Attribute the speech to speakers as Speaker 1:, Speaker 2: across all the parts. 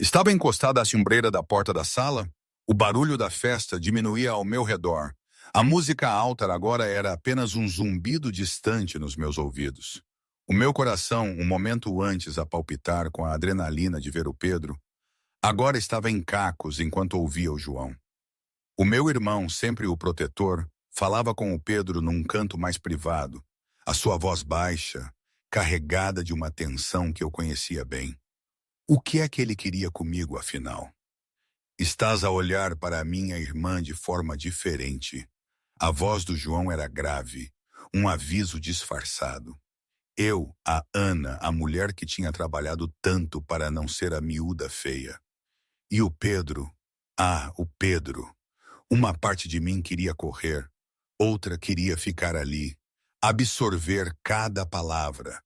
Speaker 1: Estava encostada à sombreira da porta da sala. O barulho da festa diminuía ao meu redor. A música alta agora era apenas um zumbido distante nos meus ouvidos. O meu coração, um momento antes a palpitar com a adrenalina de ver o Pedro, agora estava em cacos enquanto ouvia o João. O meu irmão, sempre o protetor, falava com o Pedro num canto mais privado, a sua voz baixa, carregada de uma tensão que eu conhecia bem. O que é que ele queria comigo, afinal? Estás a olhar para a minha irmã de forma diferente. A voz do João era grave, um aviso disfarçado. Eu, a Ana, a mulher que tinha trabalhado tanto para não ser a miúda feia. E o Pedro? Ah, o Pedro. Uma parte de mim queria correr, outra queria ficar ali, absorver cada palavra,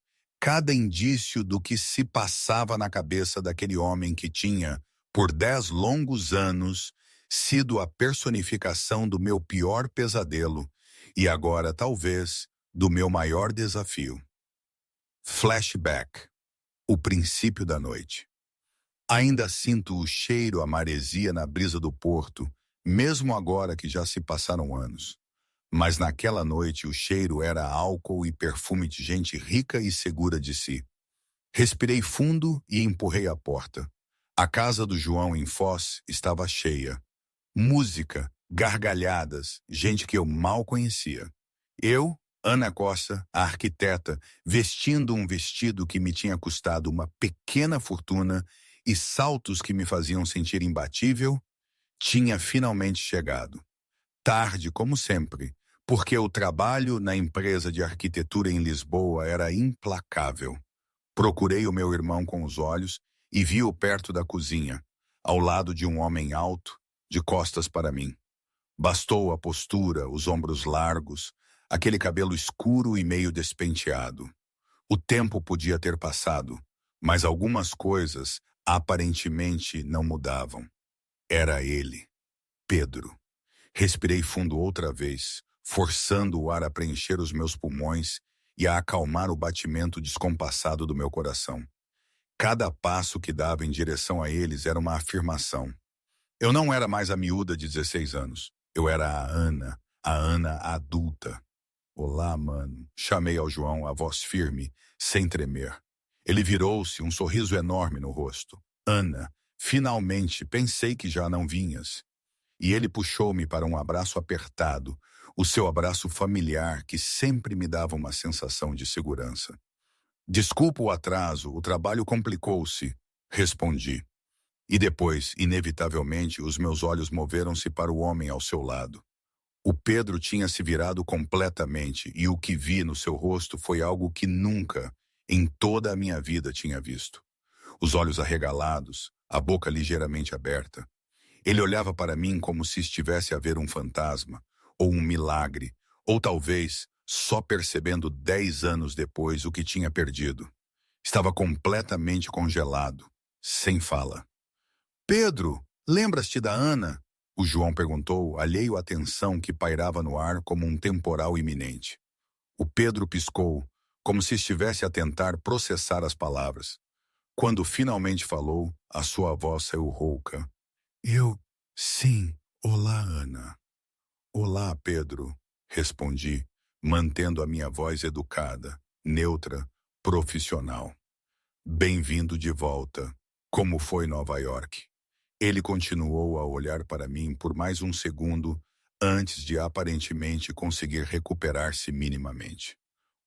Speaker 1: cada indício do que se passava na cabeça daquele homem que tinha, por 10 longos anos, sido a personificação do meu pior pesadelo e agora, talvez, do meu maior desafio. Flashback. O princípio da noite. Ainda sinto o cheiro à maresia na brisa do porto, mesmo agora que já se passaram anos. Mas naquela noite o cheiro era álcool e perfume de gente rica e segura de si. Respirei fundo e empurrei a porta. A casa do João em Foz estava cheia. Música, gargalhadas, gente que eu mal conhecia. Eu, Ana Costa, a arquiteta, vestindo um vestido que me tinha custado uma pequena fortuna e saltos que me faziam sentir imbatível, tinha finalmente chegado. Tarde, como sempre, porque o trabalho na empresa de arquitetura em Lisboa era implacável. Procurei o meu irmão com os olhos e vi-o perto da cozinha, ao lado de um homem alto, de costas para mim. Bastou a postura, os ombros largos, aquele cabelo escuro e meio despenteado. O tempo podia ter passado, mas algumas coisas aparentemente não mudavam. Era ele, Pedro. Respirei fundo outra vez, forçando o ar a preencher os meus pulmões e a acalmar o batimento descompassado do meu coração. Cada passo que dava em direção a eles era uma afirmação. Eu não era mais a miúda de 16 anos. Eu era a Ana adulta. Olá, mano. Chamei ao João, a voz firme, sem tremer. Ele virou-se, um sorriso enorme no rosto. Ana, finalmente pensei que já não vinhas. E ele puxou-me para um abraço apertado, o seu abraço familiar que sempre me dava uma sensação de segurança. Desculpa o atraso, o trabalho complicou-se, respondi. E depois, inevitavelmente, os meus olhos moveram-se para o homem ao seu lado. O Pedro tinha se virado completamente e o que vi no seu rosto foi algo que nunca, em toda a minha vida, tinha visto. Os olhos arregalados, a boca ligeiramente aberta. Ele olhava para mim como se estivesse a ver um fantasma, ou um milagre, ou talvez só percebendo 10 anos depois o que tinha perdido. Estava completamente congelado, sem fala. Pedro, lembras-te da Ana? O João perguntou, alheio à tensão que pairava no ar como um temporal iminente. O Pedro piscou, como se estivesse a tentar processar as palavras. Quando finalmente falou, a sua voz saiu rouca. Sim, olá, Ana. Olá, Pedro, respondi, mantendo a minha voz educada, neutra, profissional. Bem-vindo de volta. Como foi Nova York? Ele continuou a olhar para mim por mais um segundo antes de aparentemente conseguir recuperar-se minimamente.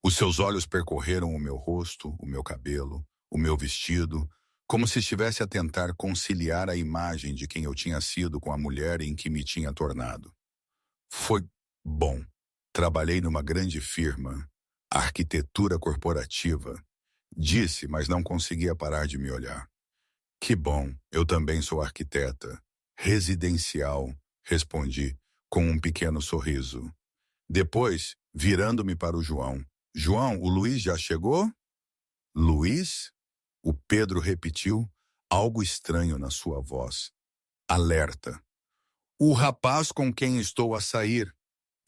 Speaker 1: Os seus olhos percorreram o meu rosto, o meu cabelo, o meu vestido, como se estivesse a tentar conciliar a imagem de quem eu tinha sido com a mulher em que me tinha tornado. Foi bom. Trabalhei numa grande firma, arquitetura corporativa. Disse, mas não conseguia parar de me olhar. Que bom, eu também sou arquiteta. Residencial, respondi, com um pequeno sorriso. Depois, virando-me para o João. João, o Luiz já chegou? Luiz? O Pedro repetiu, algo estranho na sua voz. Alerta. O rapaz com quem estou a sair,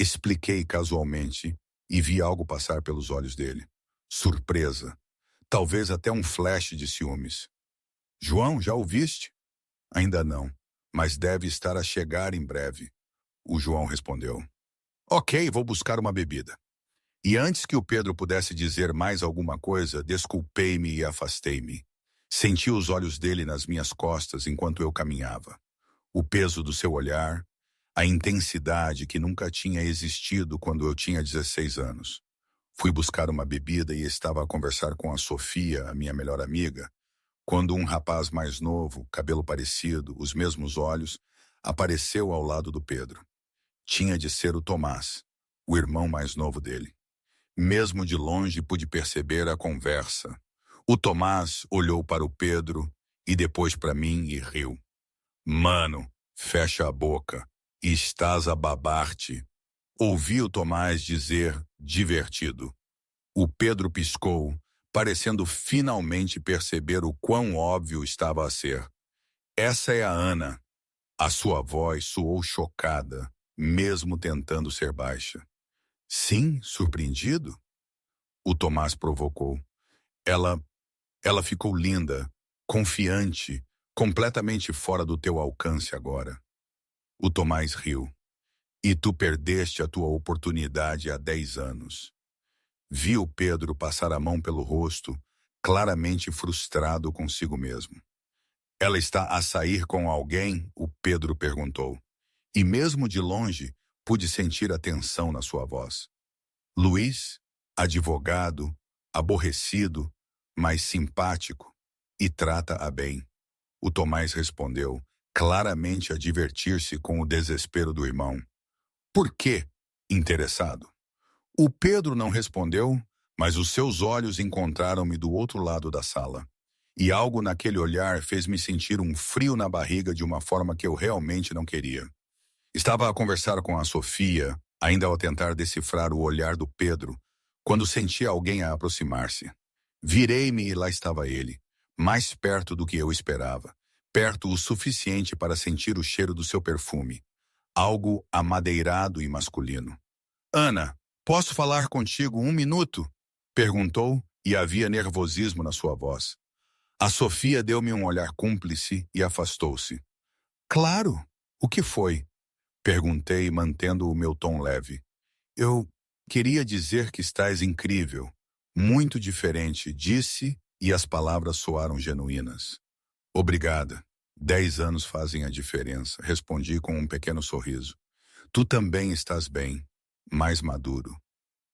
Speaker 1: expliquei casualmente, e vi algo passar pelos olhos dele. Surpresa. Talvez até um flash de ciúmes. João, já ouviste? Ainda não, mas deve estar a chegar em breve. O João respondeu. Ok, vou buscar uma bebida. E antes que o Pedro pudesse dizer mais alguma coisa, desculpei-me e afastei-me. Senti os olhos dele nas minhas costas enquanto eu caminhava. O peso do seu olhar, a intensidade que nunca tinha existido quando eu tinha 16 anos. Fui buscar uma bebida e estava a conversar com a Sofia, a minha melhor amiga, quando um rapaz mais novo, cabelo parecido, os mesmos olhos, apareceu ao lado do Pedro. Tinha de ser o Tomás, o irmão mais novo dele. Mesmo de longe pude perceber a conversa. O Tomás olhou para o Pedro e depois para mim e riu. Mano, fecha a boca, estás a babar-te. Ouvi o Tomás dizer, divertido. O Pedro piscou, parecendo finalmente perceber o quão óbvio estava a ser. Essa é a Ana. A sua voz soou chocada, mesmo tentando ser baixa. Sim, surpreendido? O Tomás provocou. Ela, ela ficou linda, confiante, completamente fora do teu alcance agora. O Tomás riu. E tu perdeste a tua oportunidade há 10 anos. Vi o Pedro passar a mão pelo rosto, claramente frustrado consigo mesmo. Ela está a sair com alguém? O Pedro perguntou. E mesmo de longe, pude sentir a tensão na sua voz. Luiz, advogado, aborrecido, mas simpático, e trata-a bem. O Tomás respondeu, claramente a divertir-se com o desespero do irmão. Por quê? Interessado. O Pedro não respondeu, mas os seus olhos encontraram-me do outro lado da sala. E algo naquele olhar fez-me sentir um frio na barriga de uma forma que eu realmente não queria. Estava a conversar com a Sofia, ainda ao tentar decifrar o olhar do Pedro, quando senti alguém a aproximar-se. Virei-me e lá estava ele, mais perto do que eu esperava, perto o suficiente para sentir o cheiro do seu perfume, algo amadeirado e masculino. Ana, posso falar contigo 1 minuto? Perguntou, e havia nervosismo na sua voz. A Sofia deu-me um olhar cúmplice e afastou-se. Claro! O que foi? Perguntei, mantendo o meu tom leve. Eu queria dizer que estás incrível, muito diferente, disse, e as palavras soaram genuínas. Obrigada. 10 anos fazem a diferença, respondi com um pequeno sorriso. Tu também estás bem, mais maduro.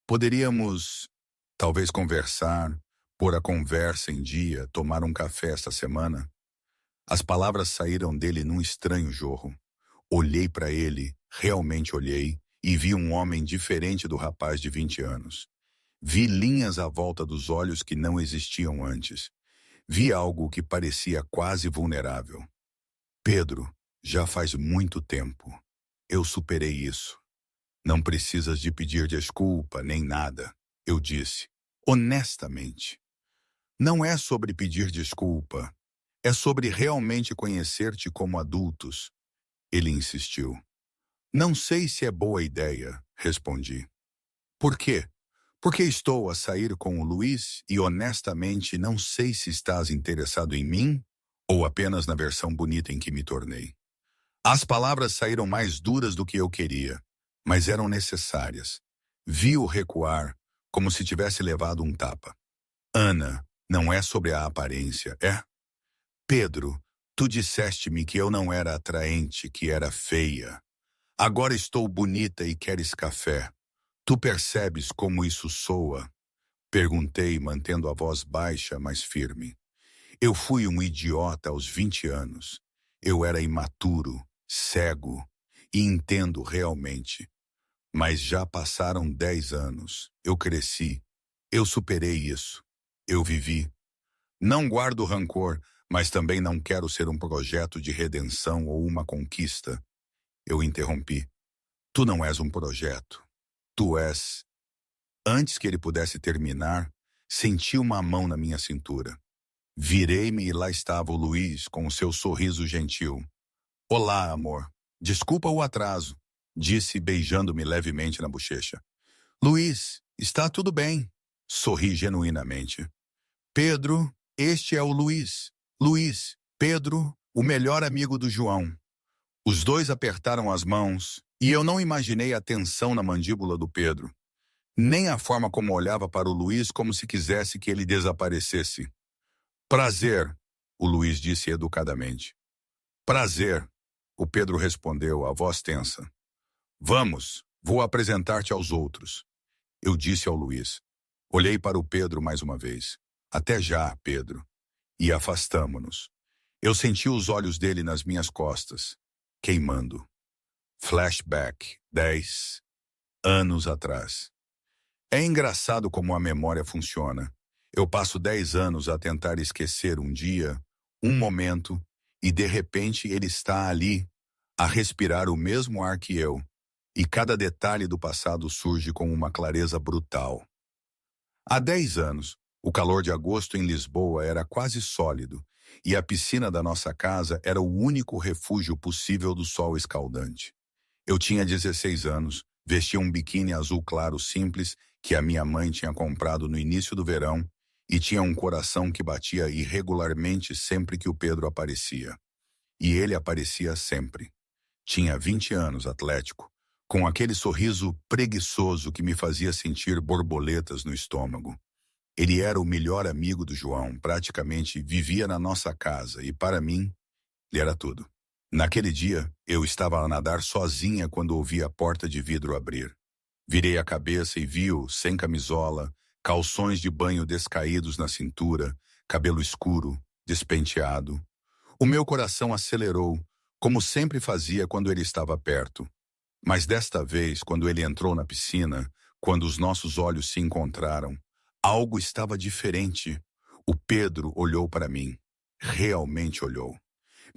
Speaker 1: Poderíamos, talvez, conversar, pôr a conversa em dia, tomar um café esta semana? As palavras saíram dele num estranho jorro. Olhei para ele, realmente olhei, e vi um homem diferente do rapaz de 20 anos. Vi linhas à volta dos olhos que não existiam antes. Vi algo que parecia quase vulnerável. Pedro, já faz muito tempo. Eu superei isso. Não precisas de pedir desculpa, nem nada, eu disse, honestamente. Não é sobre pedir desculpa, é sobre realmente conhecer-te como adultos. Ele insistiu. Não sei se é boa ideia, respondi. Por quê? Porque estou a sair com o Luiz e honestamente não sei se estás interessado em mim ou apenas na versão bonita em que me tornei. As palavras saíram mais duras do que eu queria, mas eram necessárias. Vi-o recuar, como se tivesse levado um tapa. Ana, não é sobre a aparência, é? Pedro, tu disseste-me que eu não era atraente, que era feia. Agora estou bonita e queres café. Tu percebes como isso soa? Perguntei, mantendo a voz baixa, mas firme. Eu fui um idiota aos 20 anos. Eu era imaturo, cego, e entendo realmente. Mas já passaram 10 anos. Eu cresci. Eu superei isso. Eu vivi. Não guardo rancor, mas também não quero ser um projeto de redenção ou uma conquista. Eu interrompi. Tu não és um projeto. Tu és. Antes que ele pudesse terminar, senti uma mão na minha cintura. Virei-me e lá estava o Luiz com o seu sorriso gentil. Olá, amor. Desculpa o atraso, disse beijando-me levemente na bochecha. Luiz, está tudo bem. Sorri genuinamente. Pedro, este é o Luiz. Luiz, Pedro, o melhor amigo do João. Os dois apertaram as mãos e eu não imaginei a tensão na mandíbula do Pedro, nem a forma como olhava para o Luiz como se quisesse que ele desaparecesse. Prazer, o Luiz disse educadamente. Prazer, o Pedro respondeu, a voz tensa. Vamos, vou apresentar-te aos outros, eu disse ao Luiz. Olhei para o Pedro mais uma vez. Até já, Pedro. E afastamo-nos. Eu senti os olhos dele nas minhas costas, queimando. Flashback, 10 anos atrás. É engraçado como a memória funciona. Eu passo 10 anos a tentar esquecer um dia, um momento, e de repente ele está ali, a respirar o mesmo ar que eu, e cada detalhe do passado surge com uma clareza brutal. Há 10 anos, o calor de agosto em Lisboa era quase sólido, e a piscina da nossa casa era o único refúgio possível do sol escaldante. Eu tinha 16 anos, vestia um biquíni azul claro simples que a minha mãe tinha comprado no início do verão e tinha um coração que batia irregularmente sempre que o Pedro aparecia. E ele aparecia sempre. Tinha 20 anos, atlético, com aquele sorriso preguiçoso que me fazia sentir borboletas no estômago. Ele era o melhor amigo do João, praticamente vivia na nossa casa e, para mim, ele era tudo. Naquele dia, eu estava a nadar sozinha quando ouvi a porta de vidro abrir. Virei a cabeça e vi-o, sem camisola, calções de banho descaídos na cintura, cabelo escuro, despenteado. O meu coração acelerou, como sempre fazia quando ele estava perto. Mas desta vez, quando ele entrou na piscina, quando os nossos olhos se encontraram, algo estava diferente. O Pedro olhou para mim. Realmente olhou.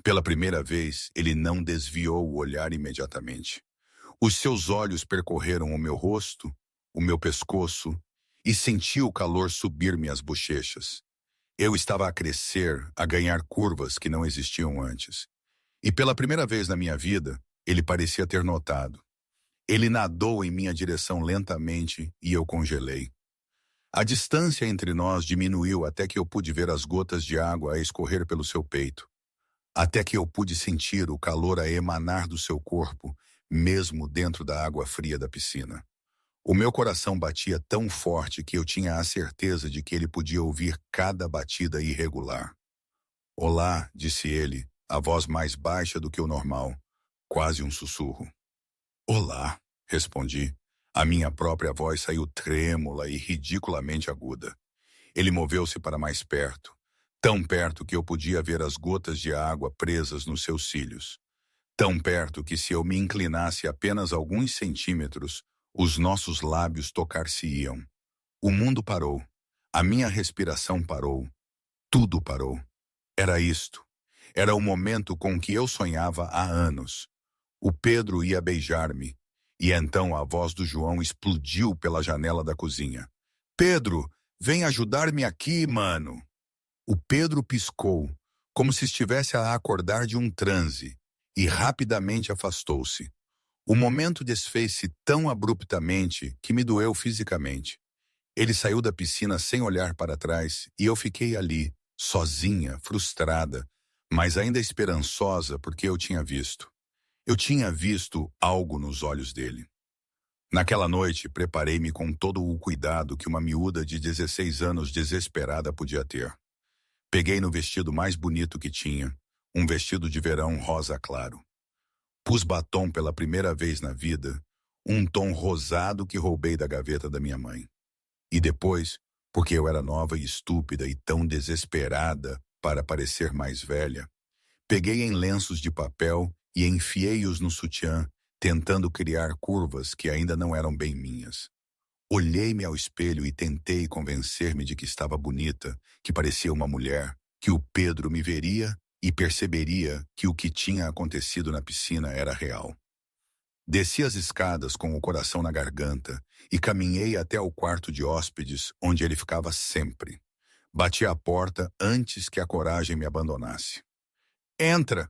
Speaker 1: Pela primeira vez, ele não desviou o olhar imediatamente. Os seus olhos percorreram o meu rosto, o meu pescoço, e senti o calor subir-me às bochechas. Eu estava a crescer, a ganhar curvas que não existiam antes. E pela primeira vez na minha vida, ele parecia ter notado. Ele nadou em minha direção lentamente e eu congelei. A distância entre nós diminuiu até que eu pude ver as gotas de água a escorrer pelo seu peito. Até que eu pude sentir o calor a emanar do seu corpo, mesmo dentro da água fria da piscina. O meu coração batia tão forte que eu tinha a certeza de que ele podia ouvir cada batida irregular. Olá, disse ele, a voz mais baixa do que o normal, quase um sussurro. Olá, respondi. A minha própria voz saiu trêmula e ridiculamente aguda. Ele moveu-se para mais perto, tão perto que eu podia ver as gotas de água presas nos seus cílios. Tão perto que se eu me inclinasse apenas alguns centímetros, os nossos lábios tocar-se-iam. O mundo parou. A minha respiração parou. Tudo parou. Era isto. Era o momento com que eu sonhava há anos. O Pedro ia beijar-me. E então a voz do João explodiu pela janela da cozinha. Pedro, vem ajudar-me aqui, mano. O Pedro piscou, como se estivesse a acordar de um transe, e rapidamente afastou-se. O momento desfez-se tão abruptamente que me doeu fisicamente. Ele saiu da piscina sem olhar para trás e eu fiquei ali, sozinha, frustrada, mas ainda esperançosa porque eu tinha visto. Eu tinha visto algo nos olhos dele. Naquela noite, preparei-me com todo o cuidado que uma miúda de 16 anos desesperada podia ter. Peguei no vestido mais bonito que tinha, um vestido de verão rosa claro. Pus batom pela primeira vez na vida, um tom rosado que roubei da gaveta da minha mãe. E depois, porque eu era nova e estúpida e tão desesperada para parecer mais velha, peguei em lenços de papel e enfiei-os no sutiã, tentando criar curvas que ainda não eram bem minhas. Olhei-me ao espelho e tentei convencer-me de que estava bonita, que parecia uma mulher, que o Pedro me veria e perceberia que o que tinha acontecido na piscina era real. Desci as escadas com o coração na garganta e caminhei até o quarto de hóspedes, onde ele ficava sempre. Bati à porta antes que a coragem me abandonasse. Entra!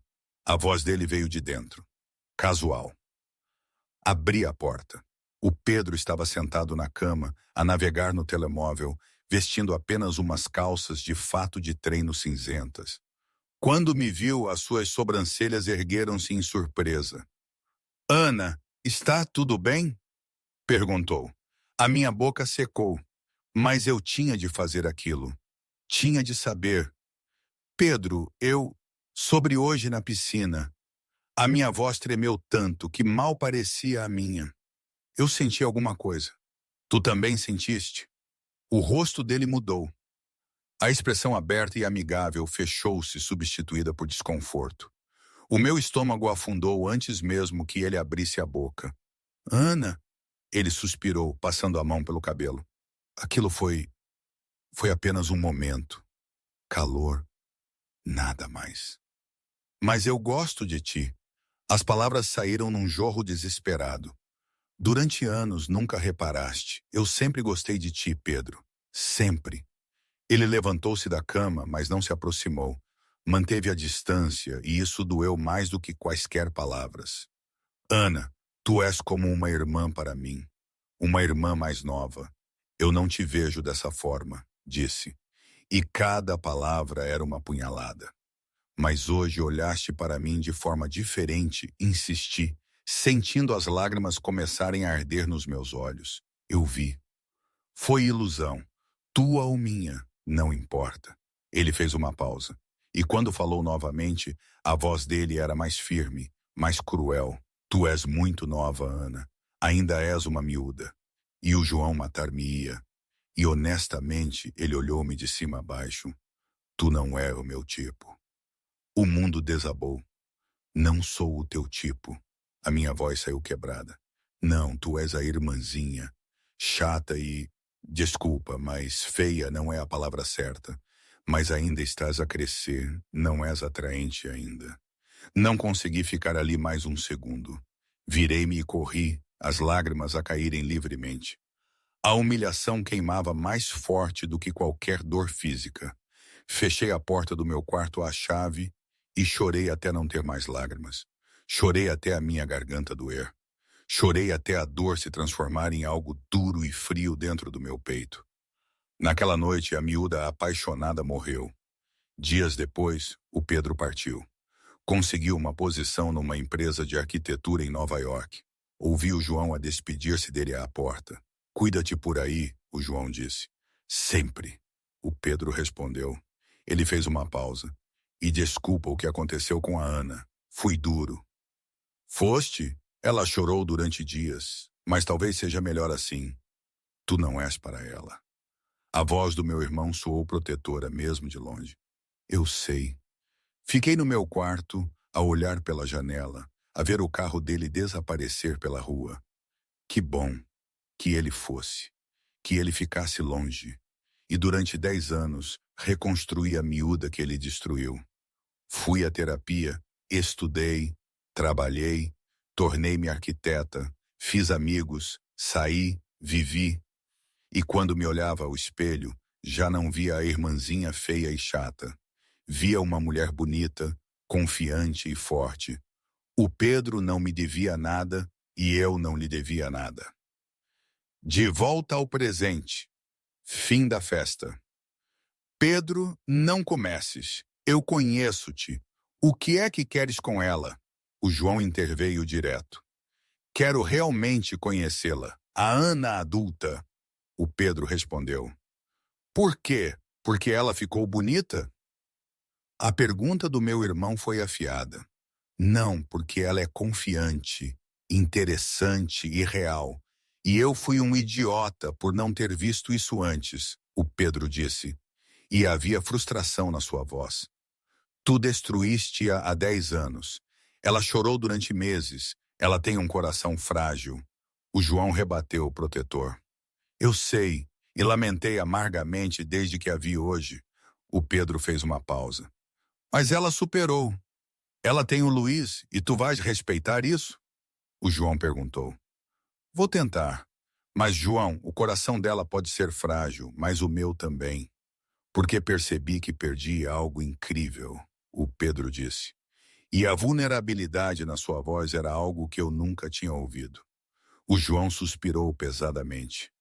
Speaker 1: A voz dele veio de dentro. Casual. Abri a porta. O Pedro estava sentado na cama, a navegar no telemóvel, vestindo apenas umas calças de fato de treino cinzentas. Quando me viu, as suas sobrancelhas ergueram-se em surpresa. Ana, está tudo bem? Perguntou. A minha boca secou, mas eu tinha de fazer aquilo. Tinha de saber. Pedro, sobre hoje na piscina. A minha voz tremeu tanto que mal parecia a minha. Eu senti alguma coisa. Tu também sentiste? O rosto dele mudou. A expressão aberta e amigável fechou-se, substituída por desconforto. O meu estômago afundou antes mesmo que ele abrisse a boca. Ana, ele suspirou, passando a mão pelo cabelo. Aquilo foi apenas um momento. Calor, nada mais. Mas eu gosto de ti. As palavras saíram num jorro desesperado. Durante anos nunca reparaste. Eu sempre gostei de ti, Pedro. Sempre. Ele levantou-se da cama, mas não se aproximou. Manteve a distância, e isso doeu mais do que quaisquer palavras. Ana, tu és como uma irmã para mim. Uma irmã mais nova. Eu não te vejo dessa forma, disse. E cada palavra era uma punhalada. Mas hoje olhaste para mim de forma diferente, insisti, sentindo as lágrimas começarem a arder nos meus olhos. Eu vi. Foi ilusão. Tua ou minha, não importa. Ele fez uma pausa. E quando falou novamente, a voz dele era mais firme, mais cruel. Tu és muito nova, Ana. Ainda és uma miúda. E o João matar-me-ia. E honestamente, ele olhou-me de cima a baixo. Tu não é o meu tipo. O mundo desabou. Não sou o teu tipo. A minha voz saiu quebrada. Não, tu és a irmãzinha. Chata e... Desculpa, mas feia não é a palavra certa. Mas ainda estás a crescer, não és atraente ainda. Não consegui ficar ali mais um segundo. Virei-me e corri, as lágrimas a caírem livremente. A humilhação queimava mais forte do que qualquer dor física. Fechei a porta do meu quarto à chave e chorei até não ter mais lágrimas. Chorei até a minha garganta doer. Chorei até a dor se transformar em algo duro e frio dentro do meu peito. Naquela noite, a miúda apaixonada morreu. Dias depois, o Pedro partiu. Conseguiu uma posição numa empresa de arquitetura em Nova York. Ouvi o João a despedir-se dele à porta. Cuida-te por aí, o João disse. Sempre, o Pedro respondeu. Ele fez uma pausa. E desculpa o que aconteceu com a Ana. Fui duro. Foste? Ela chorou durante dias, mas talvez seja melhor assim. Tu não és para ela. A voz do meu irmão soou protetora mesmo de longe. Eu sei. Fiquei no meu quarto, a olhar pela janela, a ver o carro dele desaparecer pela rua. Que bom que ele fosse, que ele ficasse longe. E durante 10 anos, reconstruí a miúda que ele destruiu. Fui à terapia, estudei, trabalhei, tornei-me arquiteta, fiz amigos, saí, vivi. E quando me olhava ao espelho, já não via a irmãzinha feia e chata. Via uma mulher bonita, confiante e forte. O Pedro não me devia nada e eu não lhe devia nada. De volta ao presente. Fim da festa. Pedro, não comeces. Eu conheço-te. O que é que queres com ela? O João interveio direto. Quero realmente conhecê-la. A Ana adulta. O Pedro respondeu. Por quê? Porque ela ficou bonita? A pergunta do meu irmão foi afiada. Não, porque ela é confiante, interessante e real. E eu fui um idiota por não ter visto isso antes, o Pedro disse. E havia frustração na sua voz. Tu destruíste-a há 10 anos. Ela chorou durante meses. Ela tem um coração frágil. O João rebateu o protetor. Eu sei, e lamentei amargamente desde que a vi hoje. O Pedro fez uma pausa. Mas ela superou. Ela tem o Luiz, e tu vais respeitar isso? O João perguntou. Vou tentar. Mas, João, o coração dela pode ser frágil, mas o meu também. Porque percebi que perdi algo incrível, o Pedro disse. E a vulnerabilidade na sua voz era algo que eu nunca tinha ouvido. O João suspirou pesadamente.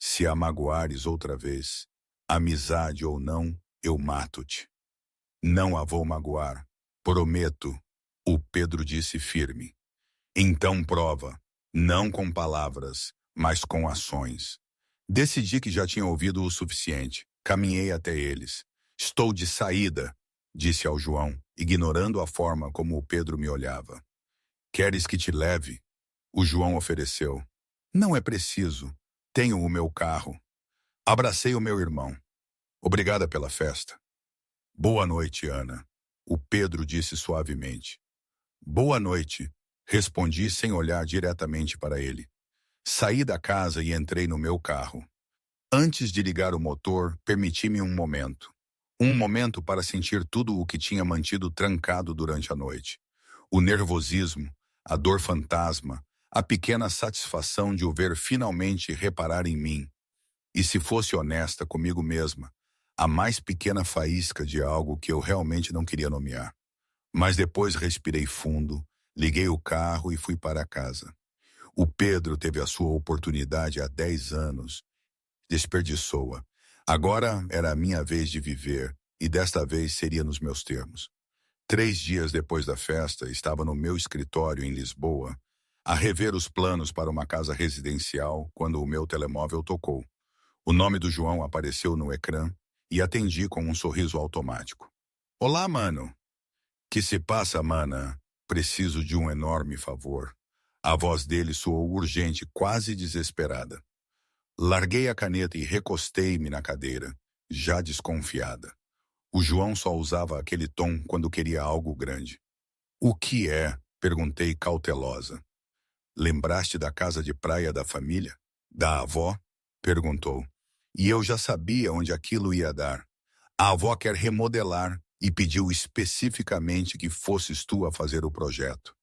Speaker 1: Se a magoares outra vez, amizade ou não, eu mato-te. Não a vou magoar. Prometo, o Pedro disse firme. Então prova, não com palavras, mas com ações. Decidi que já tinha ouvido o suficiente. Caminhei até eles. Estou de saída, disse ao João, ignorando a forma como o Pedro me olhava. Queres que te leve? O João ofereceu. Não é preciso. Tenho o meu carro. Abracei o meu irmão. Obrigada pela festa. Boa noite, Ana. O Pedro disse suavemente. Boa noite, respondi sem olhar diretamente para ele. Saí da casa e entrei no meu carro. Antes de ligar o motor, permiti-me um momento. Um momento para sentir tudo o que tinha mantido trancado durante a noite. O nervosismo, a dor fantasma, a pequena satisfação de o ver finalmente reparar em mim. E se fosse honesta comigo mesma, a mais pequena faísca de algo que eu realmente não queria nomear. Mas depois respirei fundo, liguei o carro e fui para casa. O Pedro teve a sua oportunidade há 10 anos. Desperdiçou-a. Agora era a minha vez de viver, e desta vez seria nos meus termos. 3 dias depois da festa, estava no meu escritório em Lisboa, a rever os planos para uma casa residencial quando o meu telemóvel tocou. O nome do João apareceu no ecrã e atendi com um sorriso automático. Olá, mano. Que se passa, mana? Preciso de um enorme favor. A voz dele soou urgente, quase desesperada. Larguei a caneta e recostei-me na cadeira, já desconfiada. O João só usava aquele tom quando queria algo grande. O que é? Perguntei cautelosa. Lembraste da casa de praia da família? Da avó? Perguntou. E eu já sabia onde aquilo ia dar. A avó quer remodelar e pediu especificamente que fosses tu a fazer o projeto.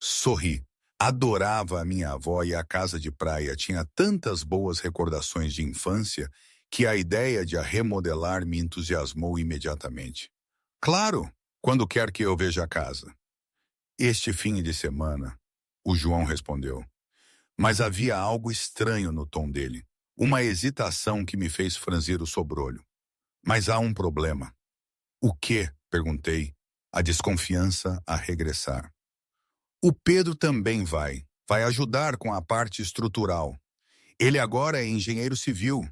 Speaker 1: Sorri. Adorava a minha avó e a casa de praia tinha tantas boas recordações de infância que a ideia de a remodelar me entusiasmou imediatamente. Claro, quando quer que eu veja a casa? Este fim de semana, o João respondeu. Mas havia algo estranho no tom dele, uma hesitação que me fez franzir o sobrolho. Mas há um problema. O quê? Perguntei, a desconfiança a regressar. O Pedro também vai ajudar com a parte estrutural. Ele agora é engenheiro civil,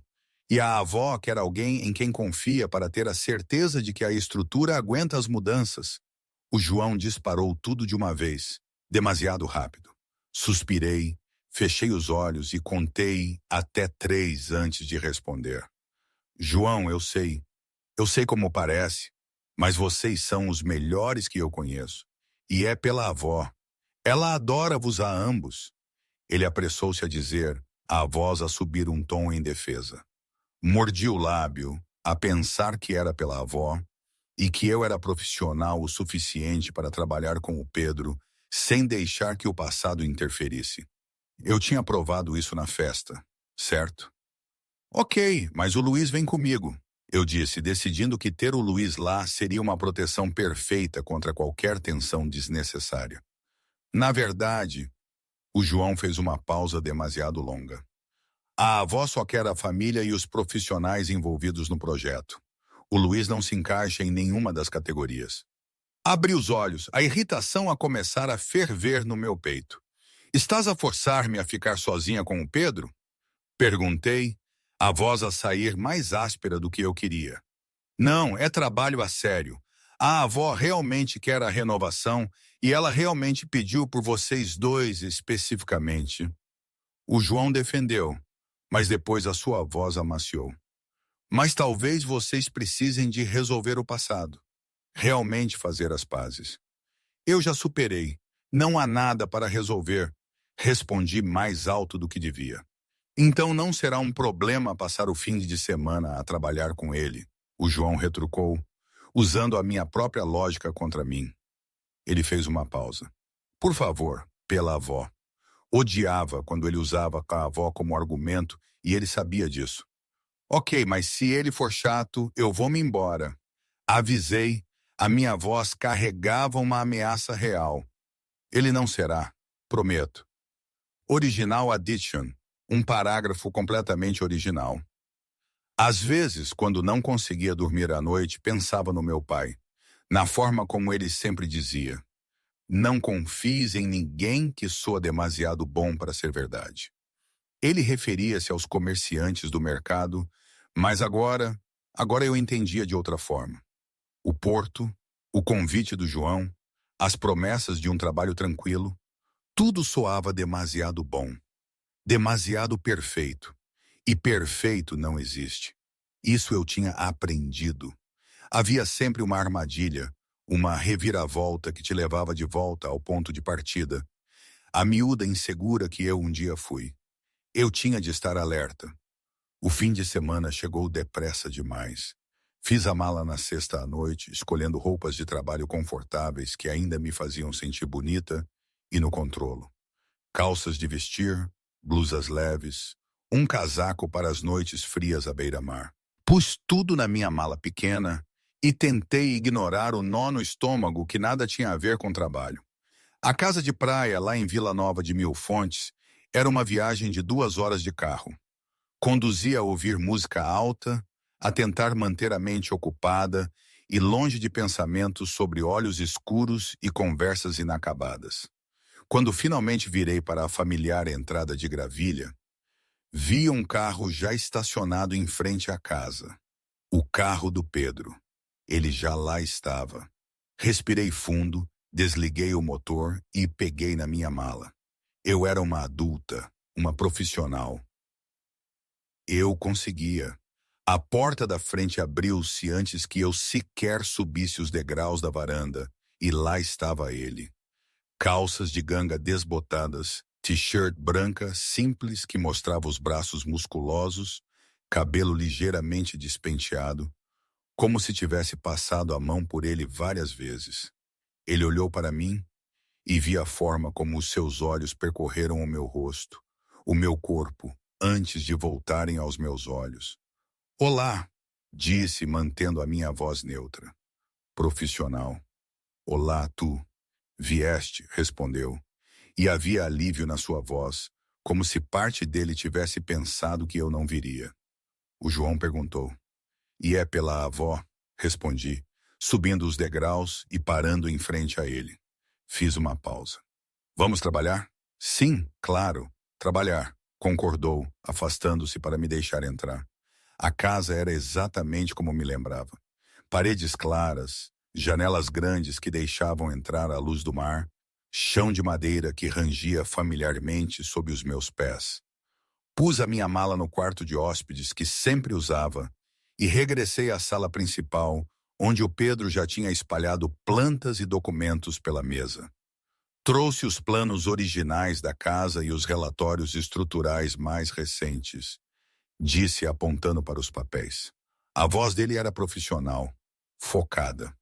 Speaker 1: e a avó quer alguém em quem confia para ter a certeza de que a estrutura aguenta as mudanças. O João disparou tudo de uma vez, demasiado rápido. Suspirei, fechei os olhos e contei até 3 antes de responder. João, eu sei como parece, mas vocês são os melhores que eu conheço. E é pela avó. Ela adora-vos a ambos. Ele apressou-se a dizer, a voz a subir um tom em defesa. Mordi o lábio, a pensar que era pela avó, e que eu era profissional o suficiente para trabalhar com o Pedro, sem deixar que o passado interferisse. Eu tinha provado isso na festa, certo? Ok, mas o Luiz vem comigo, eu disse, decidindo que ter o Luiz lá seria uma proteção perfeita contra qualquer tensão desnecessária. Na verdade, o João fez uma pausa demasiado longa. A avó só quer a família e os profissionais envolvidos no projeto. O Luiz não se encaixa em nenhuma das categorias. Abri os olhos, a irritação a começar a ferver no meu peito. Estás a forçar-me a ficar sozinha com o Pedro? Perguntei, a voz a sair mais áspera do que eu queria. Não, é trabalho a sério. A avó realmente quer a renovação e ela realmente pediu por vocês dois especificamente. O João defendeu, mas depois a sua voz amaciou. Mas talvez vocês precisem de resolver o passado. Realmente fazer as pazes. Eu já superei. Não há nada para resolver. Respondi mais alto do que devia. Então não será um problema passar o fim de semana a trabalhar com ele. O João retrucou, usando a minha própria lógica contra mim. Ele fez uma pausa. Por favor, pela avó. Odiava quando ele usava a avó como argumento e ele sabia disso. Ok, mas se ele for chato, eu vou me embora. Avisei, a minha voz carregava uma ameaça real. Ele não será, prometo. Original addition, um parágrafo completamente original. Às vezes, quando não conseguia dormir à noite, pensava no meu pai. Na forma como ele sempre dizia: não confies em ninguém que soa demasiado bom para ser verdade. Ele referia-se aos comerciantes do mercado, mas agora eu entendia de outra forma. O porto, o convite do João, as promessas de um trabalho tranquilo, tudo soava demasiado bom, demasiado perfeito. E perfeito não existe. Isso eu tinha aprendido. Havia sempre uma armadilha, uma reviravolta que te levava de volta ao ponto de partida. A miúda insegura que eu um dia fui. Eu tinha de estar alerta. O fim de semana chegou depressa demais. Fiz a mala na sexta à noite, escolhendo roupas de trabalho confortáveis que ainda me faziam sentir bonita e no controlo. Calças de vestir, blusas leves, um casaco para as noites frias à beira-mar. Pus tudo na minha mala pequena e tentei ignorar o nó no estômago que nada tinha a ver com trabalho. A casa de praia, lá em Vila Nova de Mil Fontes, era uma viagem de 2 horas de carro. Conduzia a ouvir música alta, a tentar manter a mente ocupada e longe de pensamentos sobre olhos escuros e conversas inacabadas. Quando finalmente virei para a familiar entrada de Gravilha, vi um carro já estacionado em frente à casa. O carro do Pedro. Ele já lá estava. Respirei fundo, desliguei o motor e peguei na minha mala. Eu era uma adulta, uma profissional. Eu conseguia. A porta da frente abriu-se antes que eu sequer subisse os degraus da varanda, e lá estava ele. Calças de ganga desbotadas, t-shirt branca simples que mostrava os braços musculosos, cabelo ligeiramente despenteado, como se tivesse passado a mão por ele várias vezes. Ele olhou para mim e vi a forma como os seus olhos percorreram o meu rosto, o meu corpo, antes de voltarem aos meus olhos. Olá, disse, mantendo a minha voz neutra. Profissional. Olá, tu. Vieste, respondeu, e havia alívio na sua voz, como se parte dele tivesse pensado que eu não viria. O João perguntou. E é pela avó? Respondi, subindo os degraus e parando em frente a ele. Fiz uma pausa. Vamos trabalhar? Sim, claro, trabalhar, concordou, afastando-se para me deixar entrar. A casa era exatamente como me lembrava. Paredes claras, janelas grandes que deixavam entrar a luz do mar, chão de madeira que rangia familiarmente sob os meus pés. Pus a minha mala no quarto de hóspedes que sempre usava e regressei à sala principal, onde o Pedro já tinha espalhado plantas e documentos pela mesa. Trouxe os planos originais da casa e os relatórios estruturais mais recentes, disse apontando para os papéis. A voz dele era profissional, focada.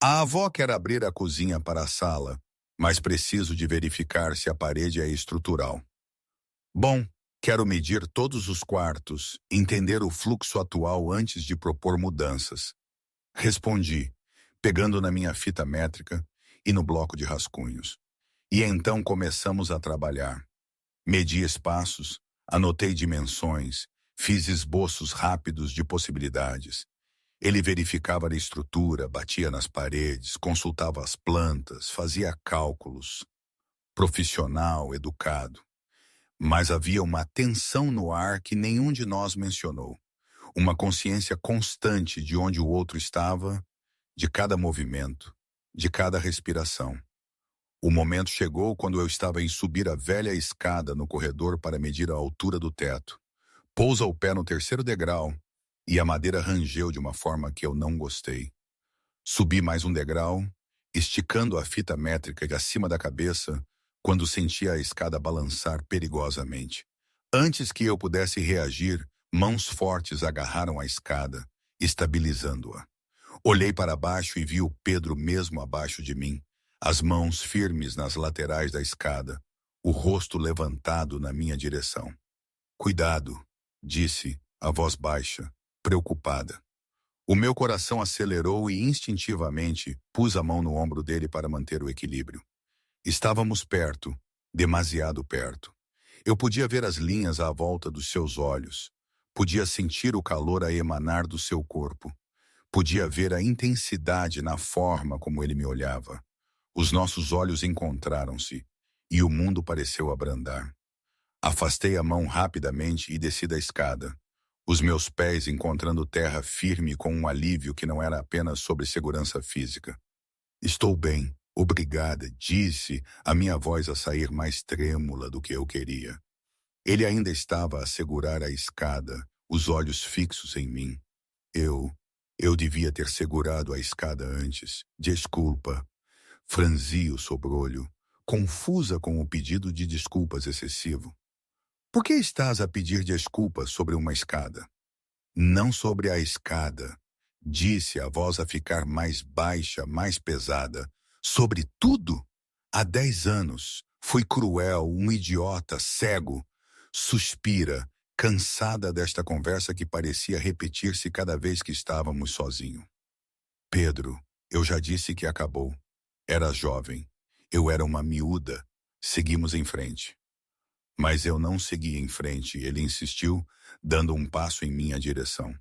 Speaker 1: A avó quer abrir a cozinha para a sala, mas preciso de verificar se a parede é estrutural. Bom, quero medir todos os quartos, entender o fluxo atual antes de propor mudanças. Respondi, pegando na minha fita métrica e no bloco de rascunhos. E então começamos a trabalhar. Medi espaços, anotei dimensões, fiz esboços rápidos de possibilidades. Ele verificava a estrutura, batia nas paredes, consultava as plantas, fazia cálculos. Profissional, educado. Mas havia uma tensão no ar que nenhum de nós mencionou. Uma consciência constante de onde o outro estava, de cada movimento, de cada respiração. O momento chegou quando eu estava em subir a velha escada no corredor para medir a altura do teto. Pousa o pé no terceiro degrau e a madeira rangeu de uma forma que eu não gostei. Subi mais um degrau, esticando a fita métrica de acima da cabeça, quando senti a escada balançar perigosamente. Antes que eu pudesse reagir, mãos fortes agarraram a escada, estabilizando-a. Olhei para baixo e vi o Pedro mesmo abaixo de mim, as mãos firmes nas laterais da escada, o rosto levantado na minha direção. Cuidado, disse, a voz baixa, preocupada. O meu coração acelerou e instintivamente pus a mão no ombro dele para manter o equilíbrio. Estávamos perto, demasiado perto. Eu podia ver as linhas à volta dos seus olhos. Podia sentir o calor a emanar do seu corpo. Podia ver a intensidade na forma como ele me olhava. Os nossos olhos encontraram-se e o mundo pareceu abrandar. Afastei a mão rapidamente e desci da escada, os meus pés encontrando terra firme com um alívio que não era apenas sobre segurança física. Estou bem, obrigada, disse, a minha voz a sair mais trêmula do que eu queria. Ele ainda estava a segurar a escada, os olhos fixos em mim. Eu devia ter segurado a escada antes. Desculpa. Franzi o sobrolho, confusa com o pedido de desculpas excessivo. Por que estás a pedir desculpas sobre uma escada? Não sobre a escada, disse a voz a ficar mais baixa, mais pesada. Sobre tudo? Há 10 anos. Fui cruel, um idiota, cego. Suspira, cansada desta conversa que parecia repetir-se cada vez que estávamos sozinhos. Pedro, eu já disse que acabou. Era jovem. Eu era uma miúda. Seguimos em frente. Mas eu não segui em frente, ele insistiu, dando um passo em minha direção.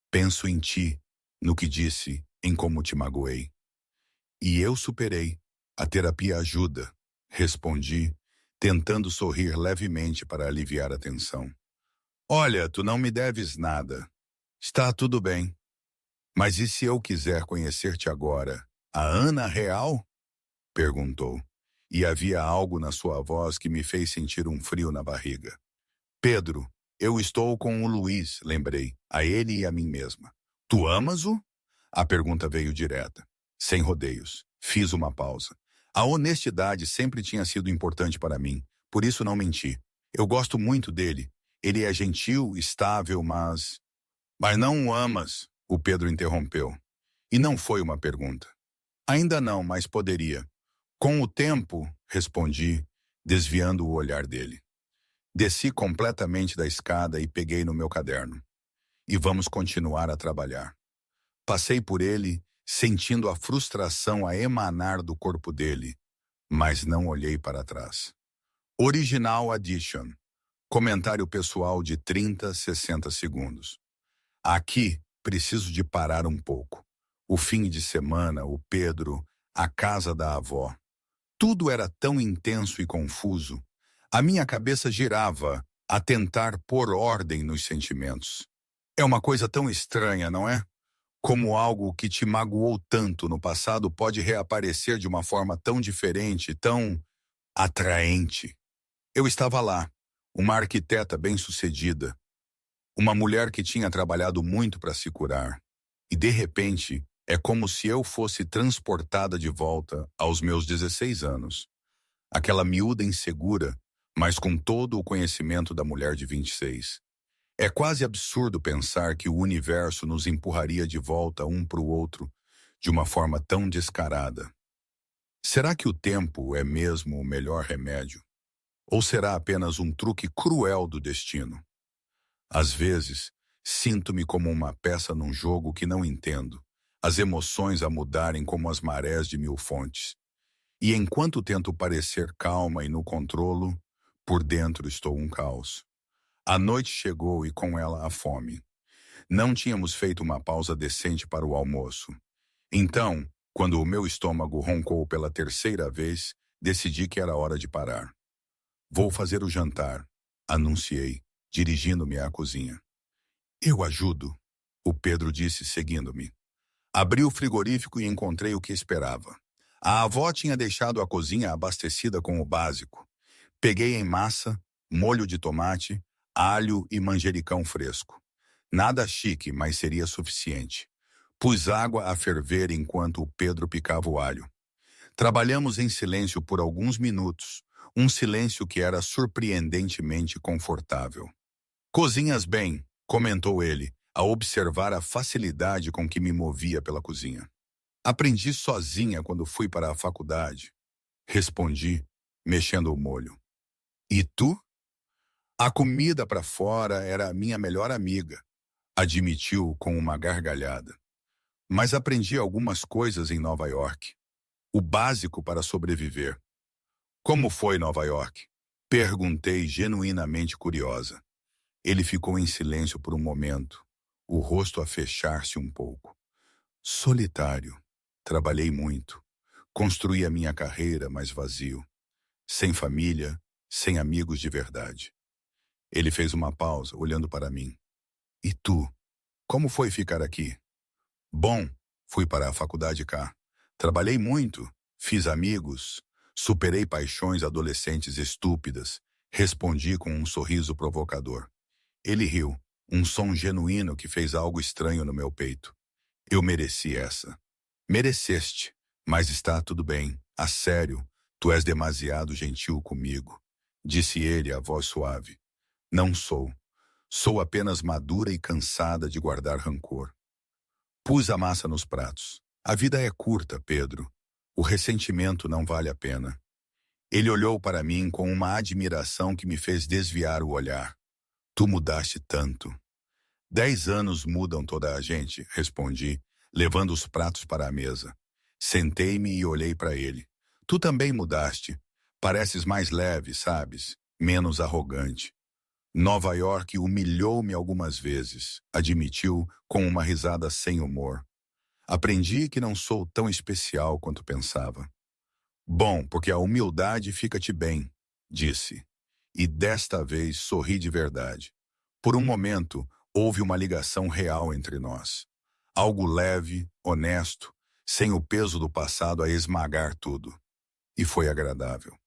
Speaker 1: Penso em ti, no que disse, em como te magoei. E eu superei. A terapia ajuda, respondi, tentando sorrir levemente para aliviar a tensão. Olha, tu não me deves nada. Está tudo bem. Mas e se eu quiser conhecer-te agora? A Ana real? Perguntou. E havia algo na sua voz que me fez sentir um frio na barriga. Pedro, eu estou com o Luiz, lembrei, a ele e a mim mesma. Tu amas-o? A pergunta veio direta, sem rodeios. Fiz uma pausa. A honestidade sempre tinha sido importante para mim, por isso não menti. Eu gosto muito dele. Ele é gentil, estável, mas... Mas não o amas, o Pedro interrompeu. E não foi uma pergunta. Ainda não, mas poderia. Com o tempo, respondi, desviando o olhar dele. Desci completamente da escada e peguei no meu caderno. E vamos continuar a trabalhar. Passei por ele, sentindo a frustração a emanar do corpo dele, mas não olhei para trás. Original Addition. Comentário pessoal de 30, 60 segundos. Aqui, preciso de parar um pouco. O fim de semana, o Pedro, a casa da avó. Tudo era tão intenso e confuso. A minha cabeça girava a tentar pôr ordem nos sentimentos. É uma coisa tão estranha, não é? Como algo que te magoou tanto no passado pode reaparecer de uma forma tão diferente, tão atraente. Eu estava lá, uma arquiteta bem-sucedida, uma mulher que tinha trabalhado muito para se curar. E, de repente, é como se eu fosse transportada de volta aos meus 16 anos. Aquela miúda insegura, mas com todo o conhecimento da mulher de 26. É quase absurdo pensar que o universo nos empurraria de volta um para o outro de uma forma tão descarada. Será que o tempo é mesmo o melhor remédio? Ou será apenas um truque cruel do destino? Às vezes, sinto-me como uma peça num jogo que não entendo, as emoções a mudarem como as marés de mil fontes. E enquanto tento parecer calma e no controlo, por dentro estou um caos. A noite chegou e com ela a fome. Não tínhamos feito uma pausa decente para o almoço. Então, quando o meu estômago roncou pela terceira vez, decidi que era hora de parar. Vou fazer o jantar, anunciei, dirigindo-me à cozinha. Eu ajudo, o Pedro disse seguindo-me. Abri o frigorífico e encontrei o que esperava. A avó tinha deixado a cozinha abastecida com o básico. Peguei em massa, molho de tomate, alho e manjericão fresco. Nada chique, mas seria suficiente. Pus água a ferver enquanto o Pedro picava o alho. Trabalhamos em silêncio por alguns minutos, um silêncio que era surpreendentemente confortável. Cozinhas bem, comentou ele, a observar a facilidade com que me movia pela cozinha. Aprendi sozinha quando fui para a faculdade. Respondi, mexendo o molho. E tu? A comida para fora era a minha melhor amiga, admitiu com uma gargalhada. Mas aprendi algumas coisas em Nova York. O básico para sobreviver. Como foi Nova York? Perguntei genuinamente curiosa. Ele ficou em silêncio por um momento, o rosto a fechar-se um pouco. Solitário. Trabalhei muito. Construí a minha carreira, mas vazio. Sem família, sem amigos de verdade. Ele fez uma pausa, olhando para mim. E tu? Como foi ficar aqui? Bom, fui para a faculdade cá. Trabalhei muito, fiz amigos, superei paixões adolescentes estúpidas, respondi com um sorriso provocador. Ele riu, um som genuíno que fez algo estranho no meu peito. Eu mereci essa. Mereceste, mas está tudo bem. A sério, tu és demasiado gentil comigo, disse ele, a voz suave. Não sou. Sou apenas madura e cansada de guardar rancor. Pus a massa nos pratos. A vida é curta, Pedro. O ressentimento não vale a pena. Ele olhou para mim com uma admiração que me fez desviar o olhar. Tu mudaste tanto. 10 anos mudam toda a gente, respondi, levando os pratos para a mesa. Sentei-me e olhei para ele. Tu também mudaste. Pareces mais leve, sabes? Menos arrogante. Nova York humilhou-me algumas vezes, admitiu com uma risada sem humor. Aprendi que não sou tão especial quanto pensava. Bom, porque a humildade fica-te bem, disse. E desta vez sorri de verdade. Por um momento, houve uma ligação real entre nós. Algo leve, honesto, sem o peso do passado a esmagar tudo. E foi agradável.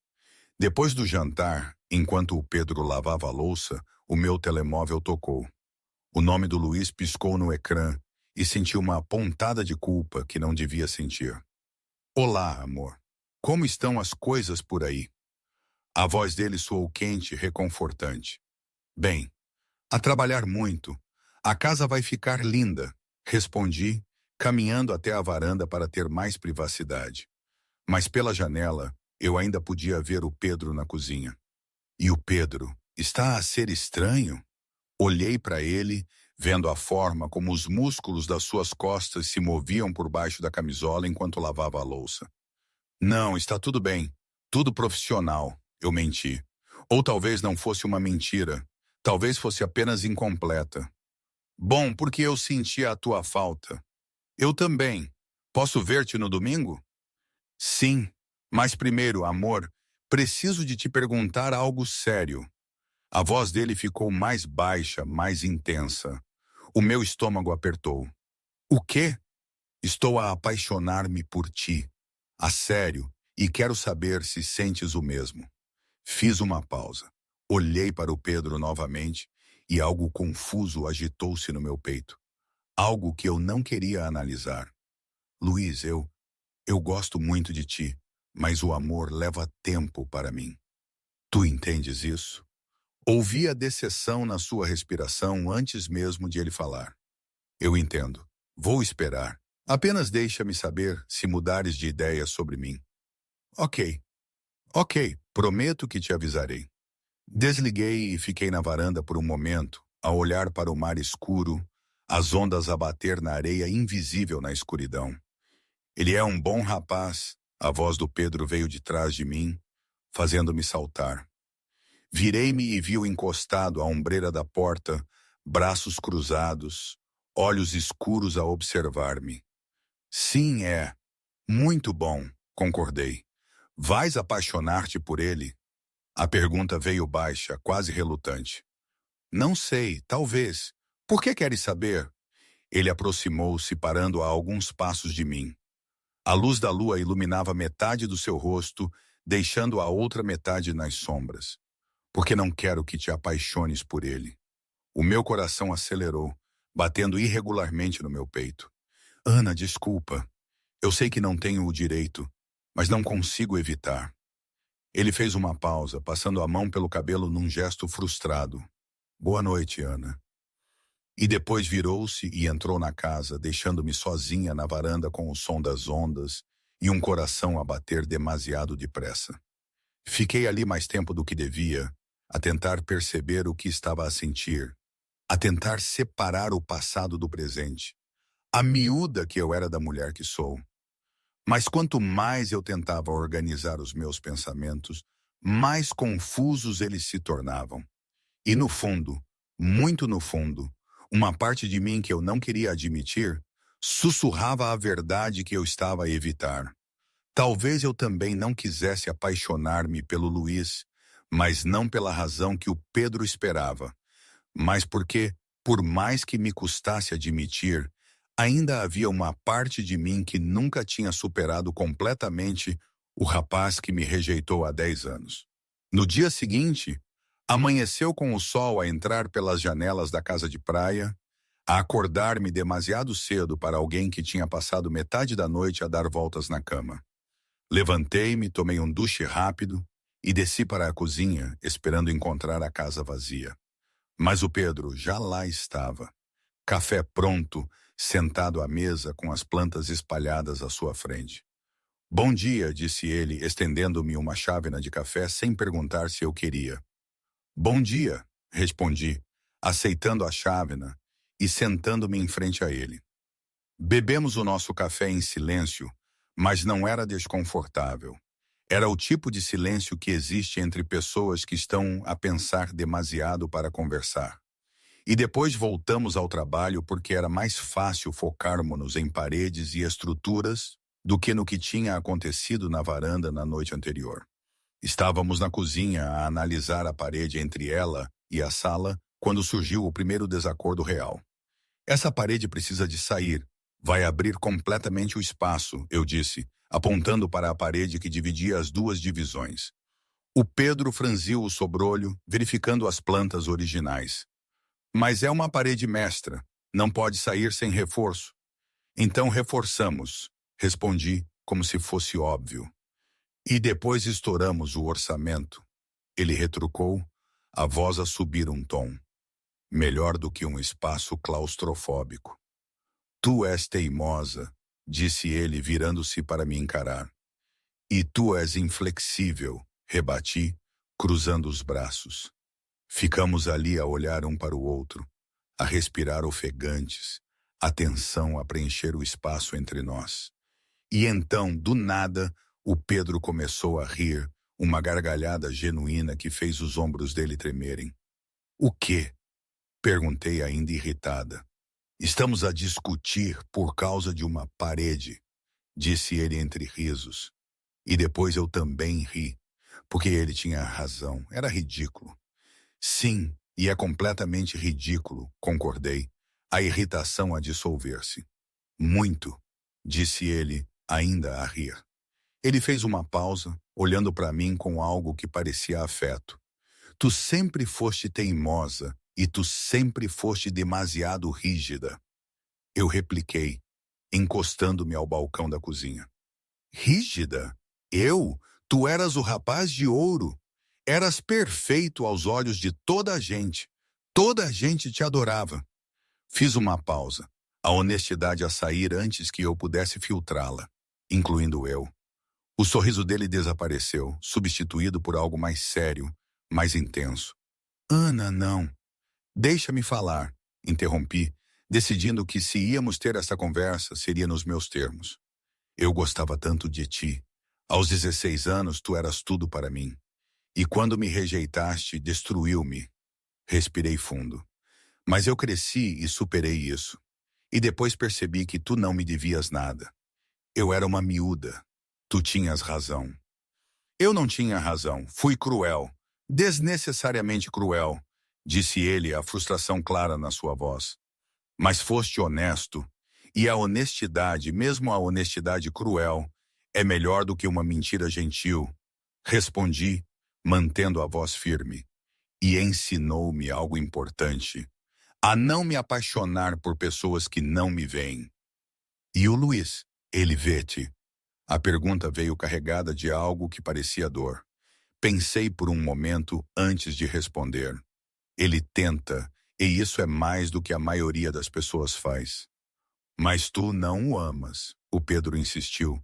Speaker 1: Depois do jantar, enquanto o Pedro lavava a louça, o meu telemóvel tocou. O nome do Luiz piscou no ecrã e senti uma pontada de culpa que não devia sentir. Olá, amor. Como estão as coisas por aí? A voz dele soou quente e reconfortante. Bem, a trabalhar muito. A casa vai ficar linda, respondi, caminhando até a varanda para ter mais privacidade. Mas pela janela, eu ainda podia ver o Pedro na cozinha. E o Pedro está a ser estranho? Olhei para ele, vendo a forma como os músculos das suas costas se moviam por baixo da camisola enquanto lavava a louça. Não, está tudo bem. Tudo profissional, eu menti. Ou talvez não fosse uma mentira. Talvez fosse apenas incompleta. Bom, porque eu senti a tua falta. Eu também. Posso ver-te no domingo? Sim, mas primeiro, amor, preciso de te perguntar algo sério. A voz dele ficou mais baixa, mais intensa. O meu estômago apertou. O quê? Estou a apaixonar-me por ti. A sério, e quero saber se sentes o mesmo. Fiz uma pausa. Olhei para o Pedro novamente e algo confuso agitou-se no meu peito. Algo que eu não queria analisar. Luiz, eu gosto muito de ti, mas o amor leva tempo para mim. Tu entendes isso? Ouvi a decepção na sua respiração antes mesmo de ele falar. Eu entendo. Vou esperar. Apenas deixa-me saber se mudares de ideia sobre mim. Ok. Ok, prometo que te avisarei. Desliguei e fiquei na varanda por um momento, a olhar para o mar escuro, as ondas a bater na areia invisível na escuridão. Ele é um bom rapaz, a voz do Pedro veio de trás de mim, fazendo-me saltar. Virei-me e vi-o encostado à ombreira da porta, braços cruzados, olhos escuros a observar-me. Sim, é. Muito bom, concordei. Vais apaixonar-te por ele? A pergunta veio baixa, quase relutante. Não sei, talvez. Por que queres saber? Ele aproximou-se, parando a alguns passos de mim. A luz da lua iluminava metade do seu rosto, deixando a outra metade nas sombras. Porque não quero que te apaixones por ele. O meu coração acelerou, batendo irregularmente no meu peito. Ana, desculpa. Eu sei que não tenho o direito, mas não consigo evitar. Ele fez uma pausa, passando a mão pelo cabelo num gesto frustrado. Boa noite, Ana. E depois virou-se e entrou na casa, deixando-me sozinha na varanda com o som das ondas e um coração a bater demasiado depressa. Fiquei ali mais tempo do que devia, a tentar perceber o que estava a sentir, a tentar separar o passado do presente, a miúda que eu era da mulher que sou. Mas quanto mais eu tentava organizar os meus pensamentos, mais confusos eles se tornavam. E no fundo, muito no fundo, uma parte de mim que eu não queria admitir, Sussurrava a verdade que eu estava a evitar. Talvez eu também não quisesse apaixonar-me pelo Luiz, mas não pela razão que o Pedro esperava, mas porque, por mais que me custasse admitir, ainda havia uma parte de mim que nunca tinha superado completamente o rapaz que me rejeitou há 10 anos. No dia seguinte, amanheceu com o sol a entrar pelas janelas da casa de praia, a acordar-me demasiado cedo para alguém que tinha passado metade da noite a dar voltas na cama. Levantei-me, tomei um duche rápido e desci para a cozinha, esperando encontrar a casa vazia. Mas o Pedro já lá estava. Café pronto, sentado à mesa com as plantas espalhadas à sua frente. Bom dia, disse ele, estendendo-me uma chávena de café sem perguntar se eu queria. Bom dia, respondi, aceitando a chávena e sentando-me em frente a ele. Bebemos o nosso café em silêncio, mas não era desconfortável. Era o tipo de silêncio que existe entre pessoas que estão a pensar demasiado para conversar. E depois voltamos ao trabalho porque era mais fácil focarmos-nos em paredes e estruturas do que no que tinha acontecido na varanda na noite anterior. Estávamos na cozinha a analisar a parede entre ela e a sala quando surgiu o primeiro desacordo real. Essa parede precisa de sair. Vai abrir completamente o espaço, eu disse, apontando para a parede que dividia as duas divisões. O Pedro franziu o sobrolho, verificando as plantas originais. Mas é uma parede mestra, não pode sair sem reforço. Então reforçamos, respondi, como se fosse óbvio. E depois estouramos o orçamento. Ele retrucou, a voz a subir um tom. Melhor do que um espaço claustrofóbico. Tu és teimosa, disse ele, virando-se para me encarar. E tu és inflexível, rebati, cruzando os braços. Ficamos ali a olhar um para o outro, a respirar ofegantes, a tensão a preencher o espaço entre nós. E então, do nada, o Pedro começou a rir, uma gargalhada genuína que fez os ombros dele tremerem. O quê? Perguntei ainda irritada. Estamos a discutir por causa de uma parede, disse ele entre risos. E depois eu também ri, porque ele tinha razão, era ridículo. Sim, e é completamente ridículo, concordei, a irritação a dissolver-se. Muito, disse ele, ainda a rir. Ele fez uma pausa, olhando para mim com algo que parecia afeto. Tu sempre foste teimosa e tu sempre foste demasiado rígida. Eu repliquei, encostando-me ao balcão da cozinha. Rígida? Eu? Tu eras o rapaz de ouro. Eras perfeito aos olhos de toda a gente. Toda a gente te adorava. Fiz uma pausa, a honestidade a sair antes que eu pudesse filtrá-la, incluindo eu. O sorriso dele desapareceu, substituído por algo mais sério, mais intenso. Ana, não. Deixa-me falar, interrompi, decidindo que se íamos ter essa conversa, seria nos meus termos. Eu gostava tanto de ti. Aos 16 anos, tu eras tudo para mim. E quando me rejeitaste, destruiu-me. Respirei fundo. Mas eu cresci e superei isso. E depois percebi que tu não me devias nada. Eu era uma miúda. Tu tinhas razão. Eu não tinha razão. Fui cruel. Desnecessariamente cruel, disse ele, a frustração clara na sua voz. Mas foste honesto. E a honestidade, mesmo a honestidade cruel, é melhor do que uma mentira gentil. Respondi, mantendo a voz firme. E ensinou-me algo importante. A não me apaixonar por pessoas que não me veem. E o Luiz, ele vê-te? A pergunta veio carregada de algo que parecia dor. Pensei por um momento antes de responder. Ele tenta, e isso é mais do que a maioria das pessoas faz. Mas tu não o amas, o Pedro insistiu,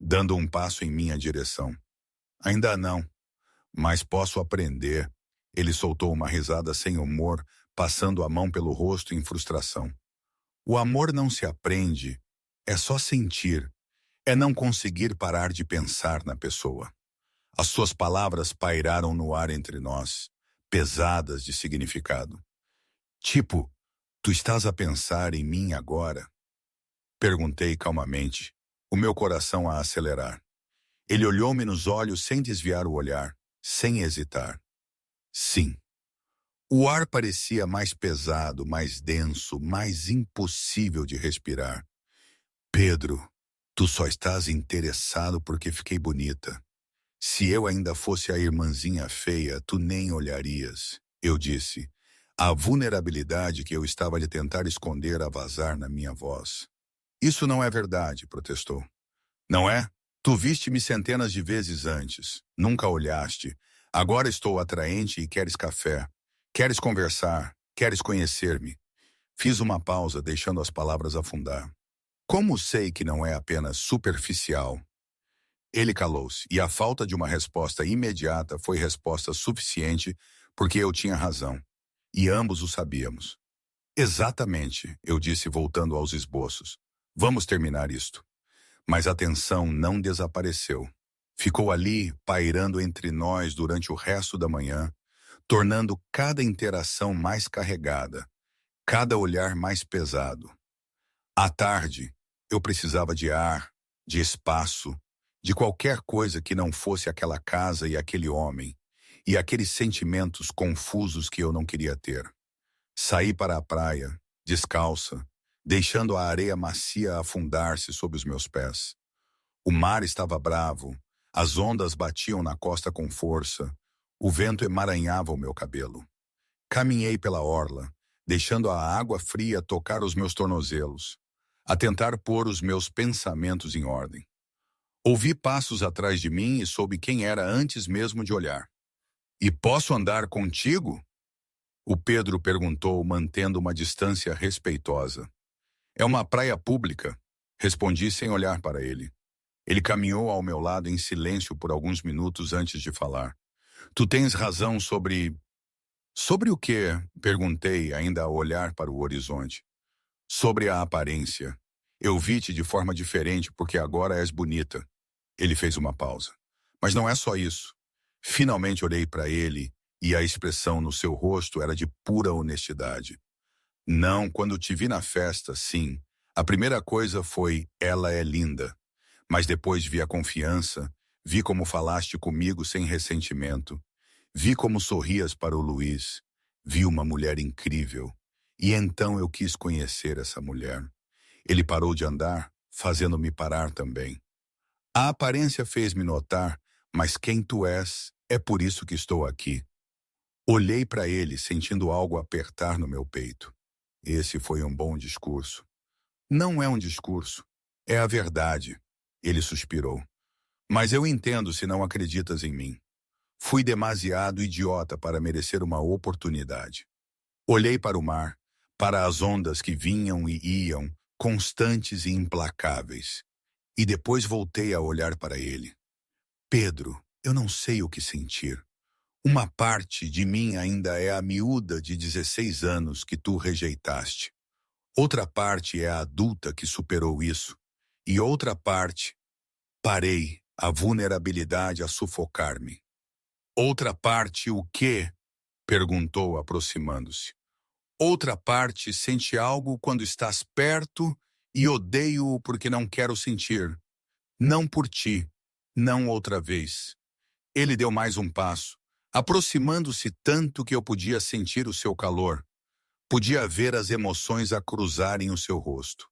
Speaker 1: dando um passo em minha direção. Ainda não, mas posso aprender. Ele soltou uma risada sem humor, passando a mão pelo rosto em frustração. O amor não se aprende, é só sentir. É não conseguir parar de pensar na pessoa. As suas palavras pairaram no ar entre nós, pesadas de significado. Tipo, tu estás a pensar em mim agora? Perguntei calmamente, o meu coração a acelerar. Ele olhou-me nos olhos sem desviar o olhar, sem hesitar. Sim. O ar parecia mais pesado, mais denso, mais impossível de respirar. Pedro, tu só estás interessado porque fiquei bonita. Se eu ainda fosse a irmãzinha feia, tu nem olharias, eu disse. A vulnerabilidade que eu estava de tentar esconder a vazar na minha voz. Isso não é verdade, protestou. Não é? Tu viste-me centenas de vezes antes. Nunca olhaste. Agora estou atraente e queres café. Queres conversar. Queres conhecer-me. Fiz uma pausa, deixando as palavras afundar. Como sei que não é apenas superficial? Ele calou-se, e a falta de uma resposta imediata foi resposta suficiente porque eu tinha razão. E ambos o sabíamos. Exatamente, eu disse voltando aos esboços. Vamos terminar isto. Mas a tensão não desapareceu. Ficou ali, pairando entre nós durante o resto da manhã, tornando cada interação mais carregada, cada olhar mais pesado. À tarde, eu precisava de ar, de espaço, de qualquer coisa que não fosse aquela casa e aquele homem, e aqueles sentimentos confusos que eu não queria ter. Saí para a praia, descalça, deixando a areia macia afundar-se sob os meus pés. O mar estava bravo, as ondas batiam na costa com força, o vento emaranhava o meu cabelo. Caminhei pela orla, deixando a água fria tocar os meus tornozelos, a tentar pôr os meus pensamentos em ordem. Ouvi passos atrás de mim e soube quem era antes mesmo de olhar. E posso andar contigo? O Pedro perguntou, mantendo uma distância respeitosa. É uma praia pública, respondi sem olhar para ele. Ele caminhou ao meu lado em silêncio por alguns minutos antes de falar. Tu tens razão sobre... Sobre o quê? Perguntei, ainda a olhar para o horizonte. Sobre a aparência. Eu vi-te de forma diferente porque agora és bonita. Ele fez uma pausa. Mas não é só isso. Finalmente olhei para ele e a expressão no seu rosto era de pura honestidade. Não, quando te vi na festa, sim. A primeira coisa foi, ela é linda. Mas depois vi a confiança, vi como falaste comigo sem ressentimento. Vi como sorrias para o Luiz. Vi uma mulher incrível. E então eu quis conhecer essa mulher. Ele parou de andar, fazendo-me parar também. A aparência fez-me notar, mas quem tu és, é por isso que estou aqui. Olhei para ele, sentindo algo apertar no meu peito. Esse foi um bom discurso. Não é um discurso, é a verdade. Ele suspirou. Mas eu entendo se não acreditas em mim. Fui demasiado idiota para merecer uma oportunidade. Olhei para o mar, para as ondas que vinham e iam, constantes e implacáveis. E depois voltei a olhar para ele. Pedro, eu não sei o que sentir. Uma parte de mim ainda é a miúda de 16 anos que tu rejeitaste. Outra parte é a adulta que superou isso. E outra parte, parei, a vulnerabilidade a sufocar-me. Outra parte, o quê? Perguntou, aproximando-se. Outra parte sente algo quando estás perto e odeio-o porque não quero sentir. Não por ti, não outra vez. Ele deu mais um passo, aproximando-se tanto que eu podia sentir o seu calor. Podia ver as emoções a cruzarem o seu rosto.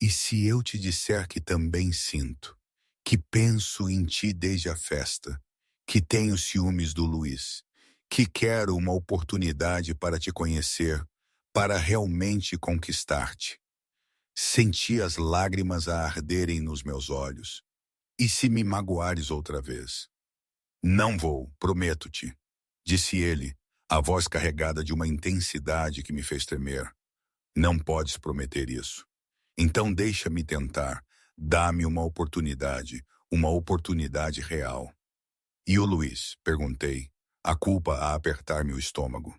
Speaker 1: E se eu te disser que também sinto, que penso em ti desde a festa, que tenho ciúmes do Luiz, que quero uma oportunidade para te conhecer, para realmente conquistar-te. Senti as lágrimas a arderem nos meus olhos. E se me magoares outra vez? Não vou, prometo-te, disse ele, a voz carregada de uma intensidade que me fez tremer. Não podes prometer isso. Então deixa-me tentar, dá-me uma oportunidade real. E o Luiz? Perguntei, a culpa a apertar-me o estômago.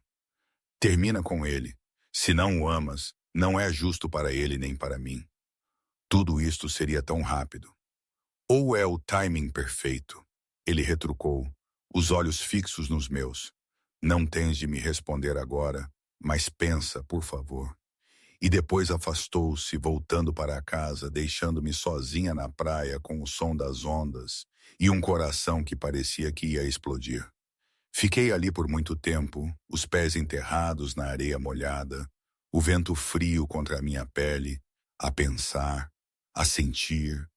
Speaker 1: Termina com ele. Se não o amas, não é justo para ele nem para mim. Tudo isto seria tão rápido. Ou é o timing perfeito? Ele retrucou, os olhos fixos nos meus. Não tens de me responder agora, mas pensa, por favor. E depois afastou-se, voltando para a casa, deixando-me sozinha na praia com o som das ondas e um coração que parecia que ia explodir. Fiquei ali por muito tempo, os pés enterrados na areia molhada, o vento frio contra a minha pele, a pensar, a sentir,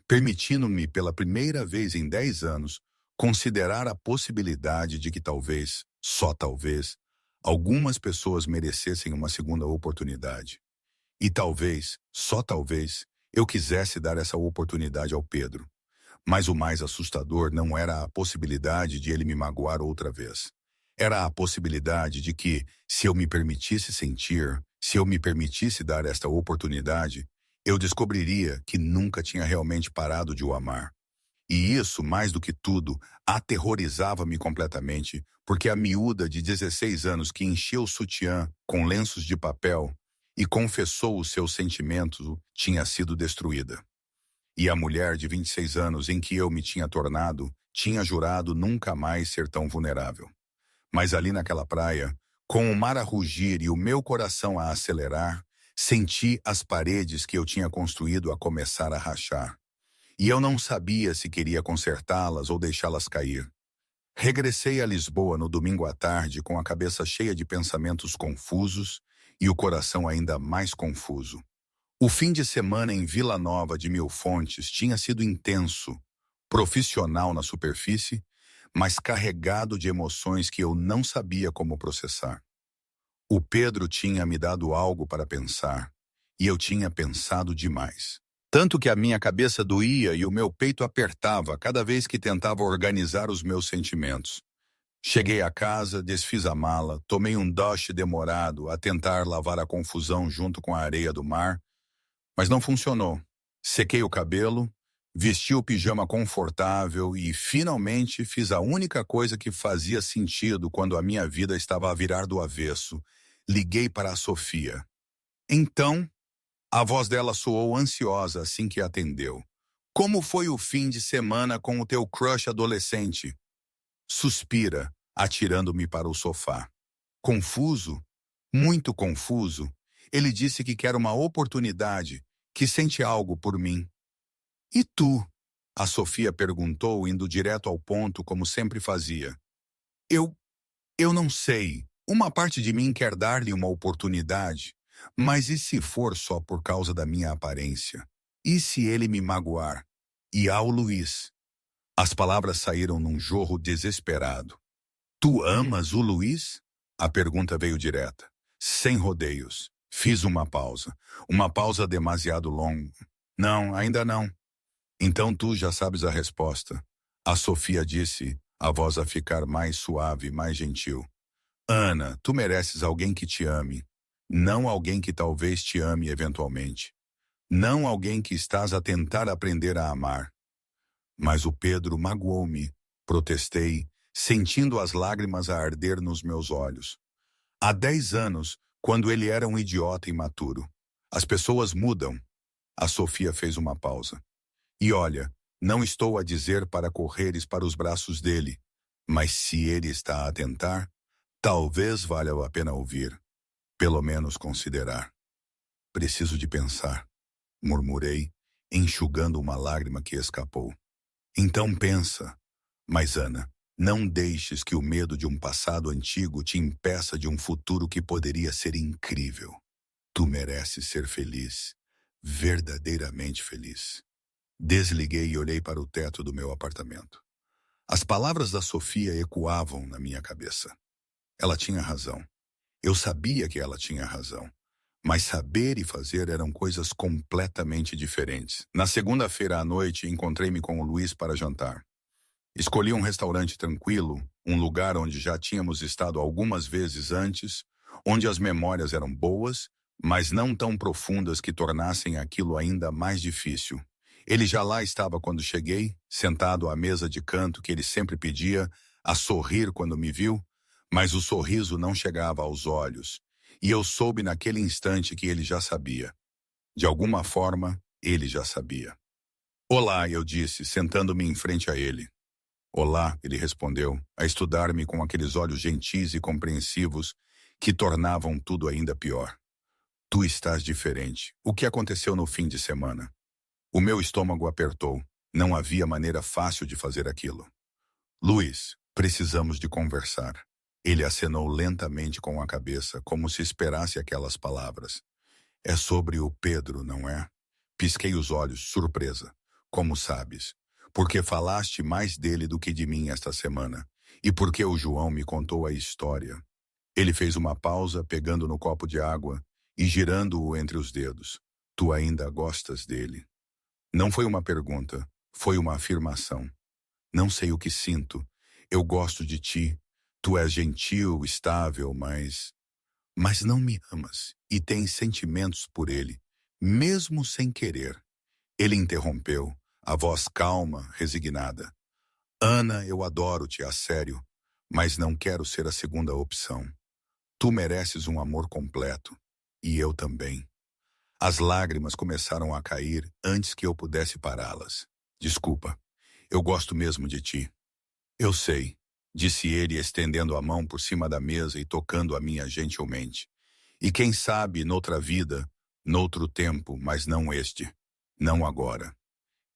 Speaker 1: permitindo-me pela primeira vez em 10 anos considerar a possibilidade de que talvez, só talvez, algumas pessoas merecessem uma segunda oportunidade. E talvez, só talvez, eu quisesse dar essa oportunidade ao Pedro. Mas o mais assustador não era a possibilidade de ele me magoar outra vez. Era a possibilidade de que, se eu me permitisse sentir, se eu me permitisse dar esta oportunidade, eu descobriria que nunca tinha realmente parado de o amar. E isso, mais do que tudo, aterrorizava-me completamente, porque a miúda de 16 anos que encheu o sutiã com lenços de papel e confessou os seus sentimentos tinha sido destruída. E a mulher de 26 anos em que eu me tinha tornado tinha jurado nunca mais ser tão vulnerável. Mas ali naquela praia, com o mar a rugir e o meu coração a acelerar, senti as paredes que eu tinha construído a começar a rachar. E eu não sabia se queria consertá-las ou deixá-las cair. Regressei a Lisboa no domingo à tarde com a cabeça cheia de pensamentos confusos e o coração ainda mais confuso. O fim de semana em Vila Nova de Mil Fontes tinha sido intenso, profissional na superfície, mas carregado de emoções que eu não sabia como processar. O Pedro tinha me dado algo para pensar, e eu tinha pensado demais. Tanto que a minha cabeça doía e o meu peito apertava cada vez que tentava organizar os meus sentimentos. Cheguei a casa, desfiz a mala, tomei um duche demorado a tentar lavar a confusão junto com a areia do mar, mas não funcionou. Sequei o cabelo, vesti o pijama confortável e, finalmente, fiz a única coisa que fazia sentido quando a minha vida estava a virar do avesso. Liguei para a Sofia. Então, a voz dela soou ansiosa assim que atendeu. Como foi o fim de semana com o teu crush adolescente? Suspira, atirando-me para o sofá. Confuso? Muito confuso. Ele disse que quer uma oportunidade, que sente algo por mim. E tu? A Sofia perguntou, indo direto ao ponto, como sempre fazia. Eu não sei. Uma parte de mim quer dar-lhe uma oportunidade. Mas e se for só por causa da minha aparência? E se ele me magoar? E ao Luiz? As palavras saíram num jorro desesperado. Tu amas o Luiz? A pergunta veio direta, sem rodeios. Fiz uma pausa. Uma pausa demasiado longa. Não, ainda não. Então tu já sabes a resposta. A Sofia disse, a voz a ficar mais suave, mais gentil. Ana, tu mereces alguém que te ame. Não alguém que talvez te ame eventualmente. Não alguém que estás a tentar aprender a amar. Mas o Pedro magoou-me. Protestei, sentindo as lágrimas a arder nos meus olhos. Há 10 anos, quando ele era um idiota imaturo. As pessoas mudam. A Sofia fez uma pausa. E olha, não estou a dizer para correres para os braços dele, mas se ele está a tentar, talvez valha a pena ouvir. Pelo menos considerar. Preciso de pensar, murmurei, enxugando uma lágrima que escapou. Então pensa. Mas, Ana, não deixes que o medo de um passado antigo te impeça de um futuro que poderia ser incrível. Tu mereces ser feliz, verdadeiramente feliz. Desliguei e olhei para o teto do meu apartamento. As palavras da Sofia ecoavam na minha cabeça. Ela tinha razão. Eu sabia que ela tinha razão. Mas saber e fazer eram coisas completamente diferentes. Na segunda-feira à noite, encontrei-me com o Luiz para jantar. Escolhi um restaurante tranquilo, um lugar onde já tínhamos estado algumas vezes antes, onde as memórias eram boas, mas não tão profundas que tornassem aquilo ainda mais difícil. Ele já lá estava quando cheguei, sentado à mesa de canto que ele sempre pedia, a sorrir quando me viu, mas o sorriso não chegava aos olhos, e eu soube naquele instante que ele já sabia. De alguma forma, ele já sabia. Olá, eu disse, sentando-me em frente a ele. Olá, ele respondeu, a estudar-me com aqueles olhos gentis e compreensivos que tornavam tudo ainda pior. Tu estás diferente. O que aconteceu no fim de semana? O meu estômago apertou. Não havia maneira fácil de fazer aquilo. Luiz, precisamos de conversar. Ele acenou lentamente com a cabeça, como se esperasse aquelas palavras. É sobre o Pedro, não é? Pisquei os olhos, surpresa. Como sabes? Porque falaste mais dele do que de mim esta semana. E porque o João me contou a história. Ele fez uma pausa, pegando no copo de água e girando-o entre os dedos. Tu ainda gostas dele? Não foi uma pergunta, foi uma afirmação. Não sei o que sinto. Eu gosto de ti. Tu és gentil, estável, mas não me amas e tens sentimentos por ele, mesmo sem querer. Ele interrompeu, a voz calma, resignada. Ana, eu adoro-te, a sério, mas não quero ser a segunda opção. Tu mereces um amor completo, e eu também. As lágrimas começaram a cair antes que eu pudesse pará-las. Desculpa, eu gosto mesmo de ti. Eu sei, disse ele, estendendo a mão por cima da mesa e tocando a minha gentilmente. E quem sabe, noutra vida, noutro tempo, mas não este. Não agora.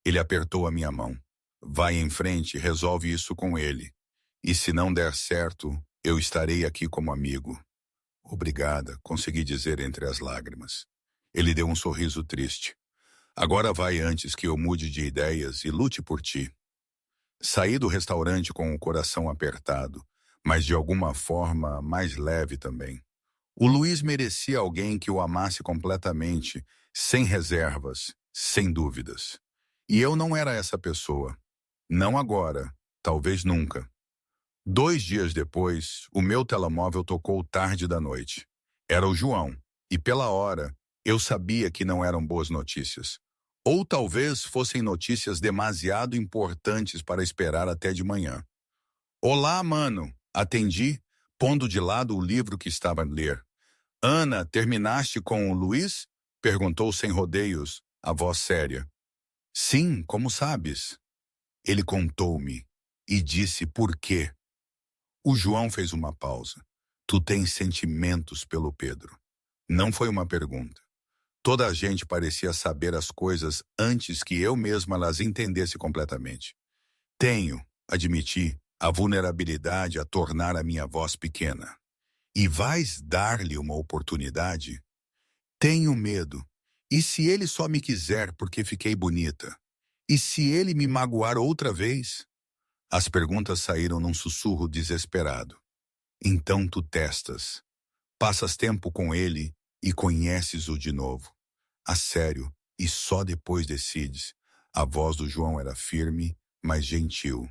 Speaker 1: Ele apertou a minha mão. Vai em frente, resolve isso com ele. E se não der certo, eu estarei aqui como amigo. Obrigada, consegui dizer entre as lágrimas. Ele deu um sorriso triste. Agora vai antes que eu mude de ideias e lute por ti. Saí do restaurante com o coração apertado, mas de alguma forma mais leve também. O Luiz merecia alguém que o amasse completamente, sem reservas, sem dúvidas. E eu não era essa pessoa. Não agora, talvez nunca. 2 dias depois, o meu telemóvel tocou tarde da noite. Era o João, e pela hora, eu sabia que não eram boas notícias. Ou talvez fossem notícias demasiado importantes para esperar até de manhã. Olá, mano, atendi, pondo de lado o livro que estava a ler. Ana, terminaste com o Luiz? Perguntou sem rodeios, a voz séria. Sim, como sabes? Ele contou-me e disse por quê. O João fez uma pausa. Tu tens sentimentos pelo Pedro. Não foi uma pergunta. Toda a gente parecia saber as coisas antes que eu mesma las entendesse completamente. Tenho, admiti, a vulnerabilidade a tornar a minha voz pequena. E vais dar-lhe uma oportunidade? Tenho medo. E se ele só me quiser porque fiquei bonita? E se ele me magoar outra vez? As perguntas saíram num sussurro desesperado. Então tu testas. Passas tempo com ele e conheces-o de novo. A sério, e só depois decides. A voz do João era firme, mas gentil.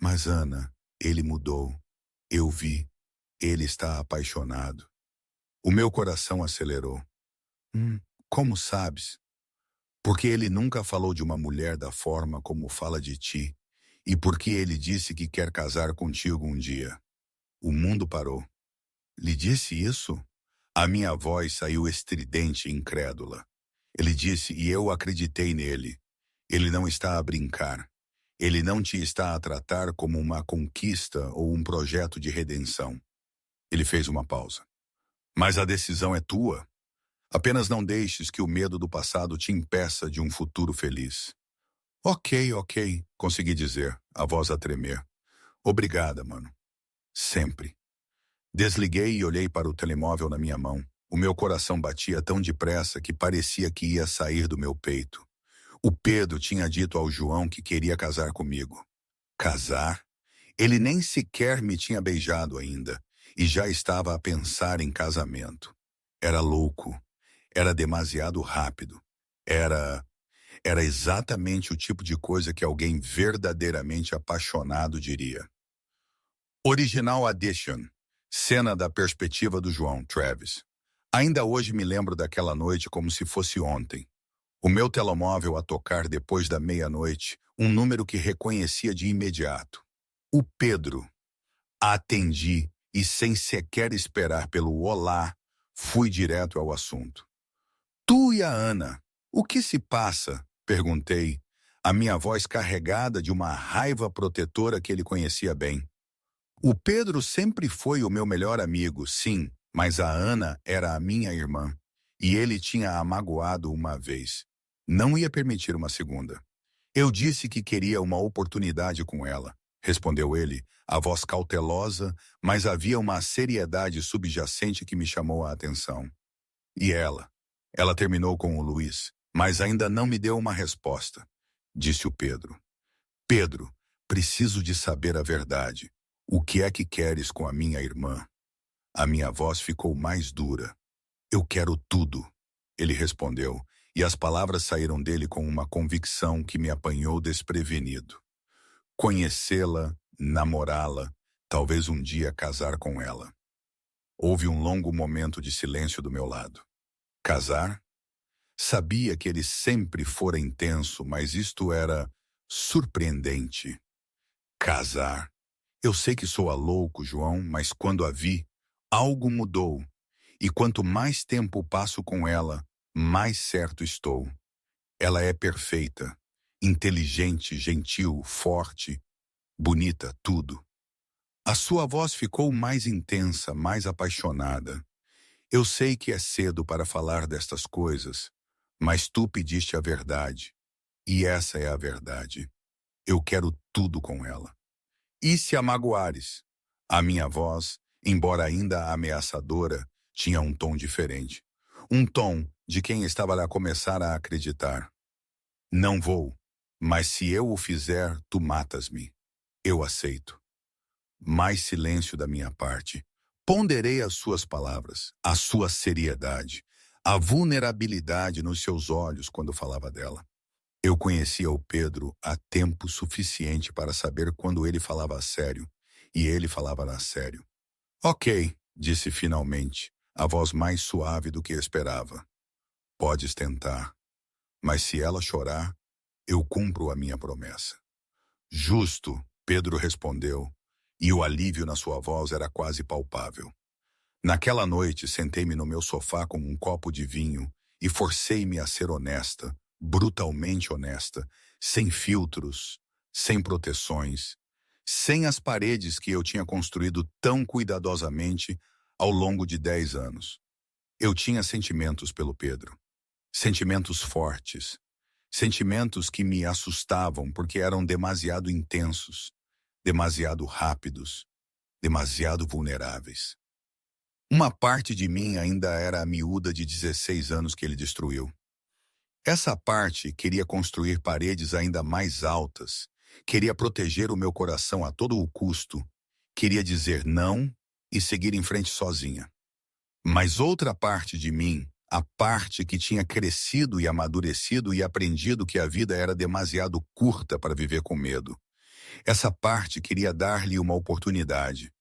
Speaker 1: Mas Ana, ele mudou. Eu vi. Ele está apaixonado. O meu coração acelerou. Como sabes? Porque ele nunca falou de uma mulher da forma como fala de ti. E porque ele disse que quer casar contigo um dia. O mundo parou. Lhe disse isso? A minha voz saiu estridente e incrédula. Ele disse, e eu acreditei nele. Ele não está a brincar. Ele não te está a tratar como uma conquista ou um projeto de redenção. Ele fez uma pausa. Mas a decisão é tua. Apenas não deixes que o medo do passado te impeça de um futuro feliz. Ok, consegui dizer, a voz a tremer. Obrigada, mano. Sempre. Desliguei e olhei para o telemóvel na minha mão. O meu coração batia tão depressa que parecia que ia sair do meu peito. O Pedro tinha dito ao João que queria casar comigo. Casar? Ele nem sequer me tinha beijado ainda, e já estava a pensar em casamento. Era louco. Era demasiado rápido. Era exatamente o tipo de coisa que alguém verdadeiramente apaixonado diria. Original Edition. Cena da perspectiva do João Travis. Ainda hoje me lembro daquela noite como se fosse ontem. O meu telemóvel a tocar depois da meia-noite, um número que reconhecia de imediato. O Pedro. Atendi e, sem sequer esperar pelo olá, fui direto ao assunto. Tu e a Ana, o que se passa? Perguntei, a minha voz carregada de uma raiva protetora que ele conhecia bem. O Pedro sempre foi o meu melhor amigo, sim, mas a Ana era a minha irmã. E ele tinha a magoado uma vez. Não ia permitir uma segunda. Eu disse que queria uma oportunidade com ela, respondeu ele, a voz cautelosa, mas havia uma seriedade subjacente que me chamou a atenção. E ela? Ela terminou com o Luiz, mas ainda não me deu uma resposta, disse o Pedro. Pedro, preciso de saber a verdade. O que é que queres com a minha irmã? A minha voz ficou mais dura. Eu quero tudo, ele respondeu, e as palavras saíram dele com uma convicção que me apanhou desprevenido. Conhecê-la, namorá-la, talvez um dia casar com ela. Houve um longo momento de silêncio do meu lado. Casar? Sabia que ele sempre fora intenso, mas isto era surpreendente. Casar? Eu sei que soa louco, João, mas quando a vi, algo mudou. E quanto mais tempo passo com ela, mais certo estou. Ela é perfeita, inteligente, gentil, forte, bonita, tudo. A sua voz ficou mais intensa, mais apaixonada. Eu sei que é cedo para falar destas coisas, mas tu pediste a verdade, e essa é a verdade. Eu quero tudo com ela. E se a magoares? A minha voz, embora ainda ameaçadora, tinha um tom diferente. Um tom de quem estava a começar a acreditar. Não vou, mas se eu o fizer, tu matas-me. Eu aceito. Mais silêncio da minha parte. Ponderei as suas palavras, a sua seriedade, a vulnerabilidade nos seus olhos quando falava dela. Eu conhecia o Pedro há tempo suficiente para saber quando ele falava a sério, e ele falava a sério. Ok, disse finalmente, a voz mais suave do que esperava. Podes tentar, mas se ela chorar, eu cumpro a minha promessa. Justo, Pedro respondeu, e o alívio na sua voz era quase palpável. Naquela noite, sentei-me no meu sofá com um copo de vinho e forcei-me a ser honesta, brutalmente honesta, sem filtros, sem proteções, sem as paredes que eu tinha construído tão cuidadosamente ao longo de 10 anos. Eu tinha sentimentos pelo Pedro, sentimentos fortes, sentimentos que me assustavam porque eram demasiado intensos, demasiado rápidos, demasiado vulneráveis. Uma parte de mim ainda era a miúda de 16 anos que ele destruiu. Essa parte queria construir paredes ainda mais altas, queria proteger o meu coração a todo o custo, queria dizer não e seguir em frente sozinha. Mas outra parte de mim, a parte que tinha crescido e amadurecido e aprendido que a vida era demasiado curta para viver com medo. Essa parte queria dar-lhe uma oportunidade.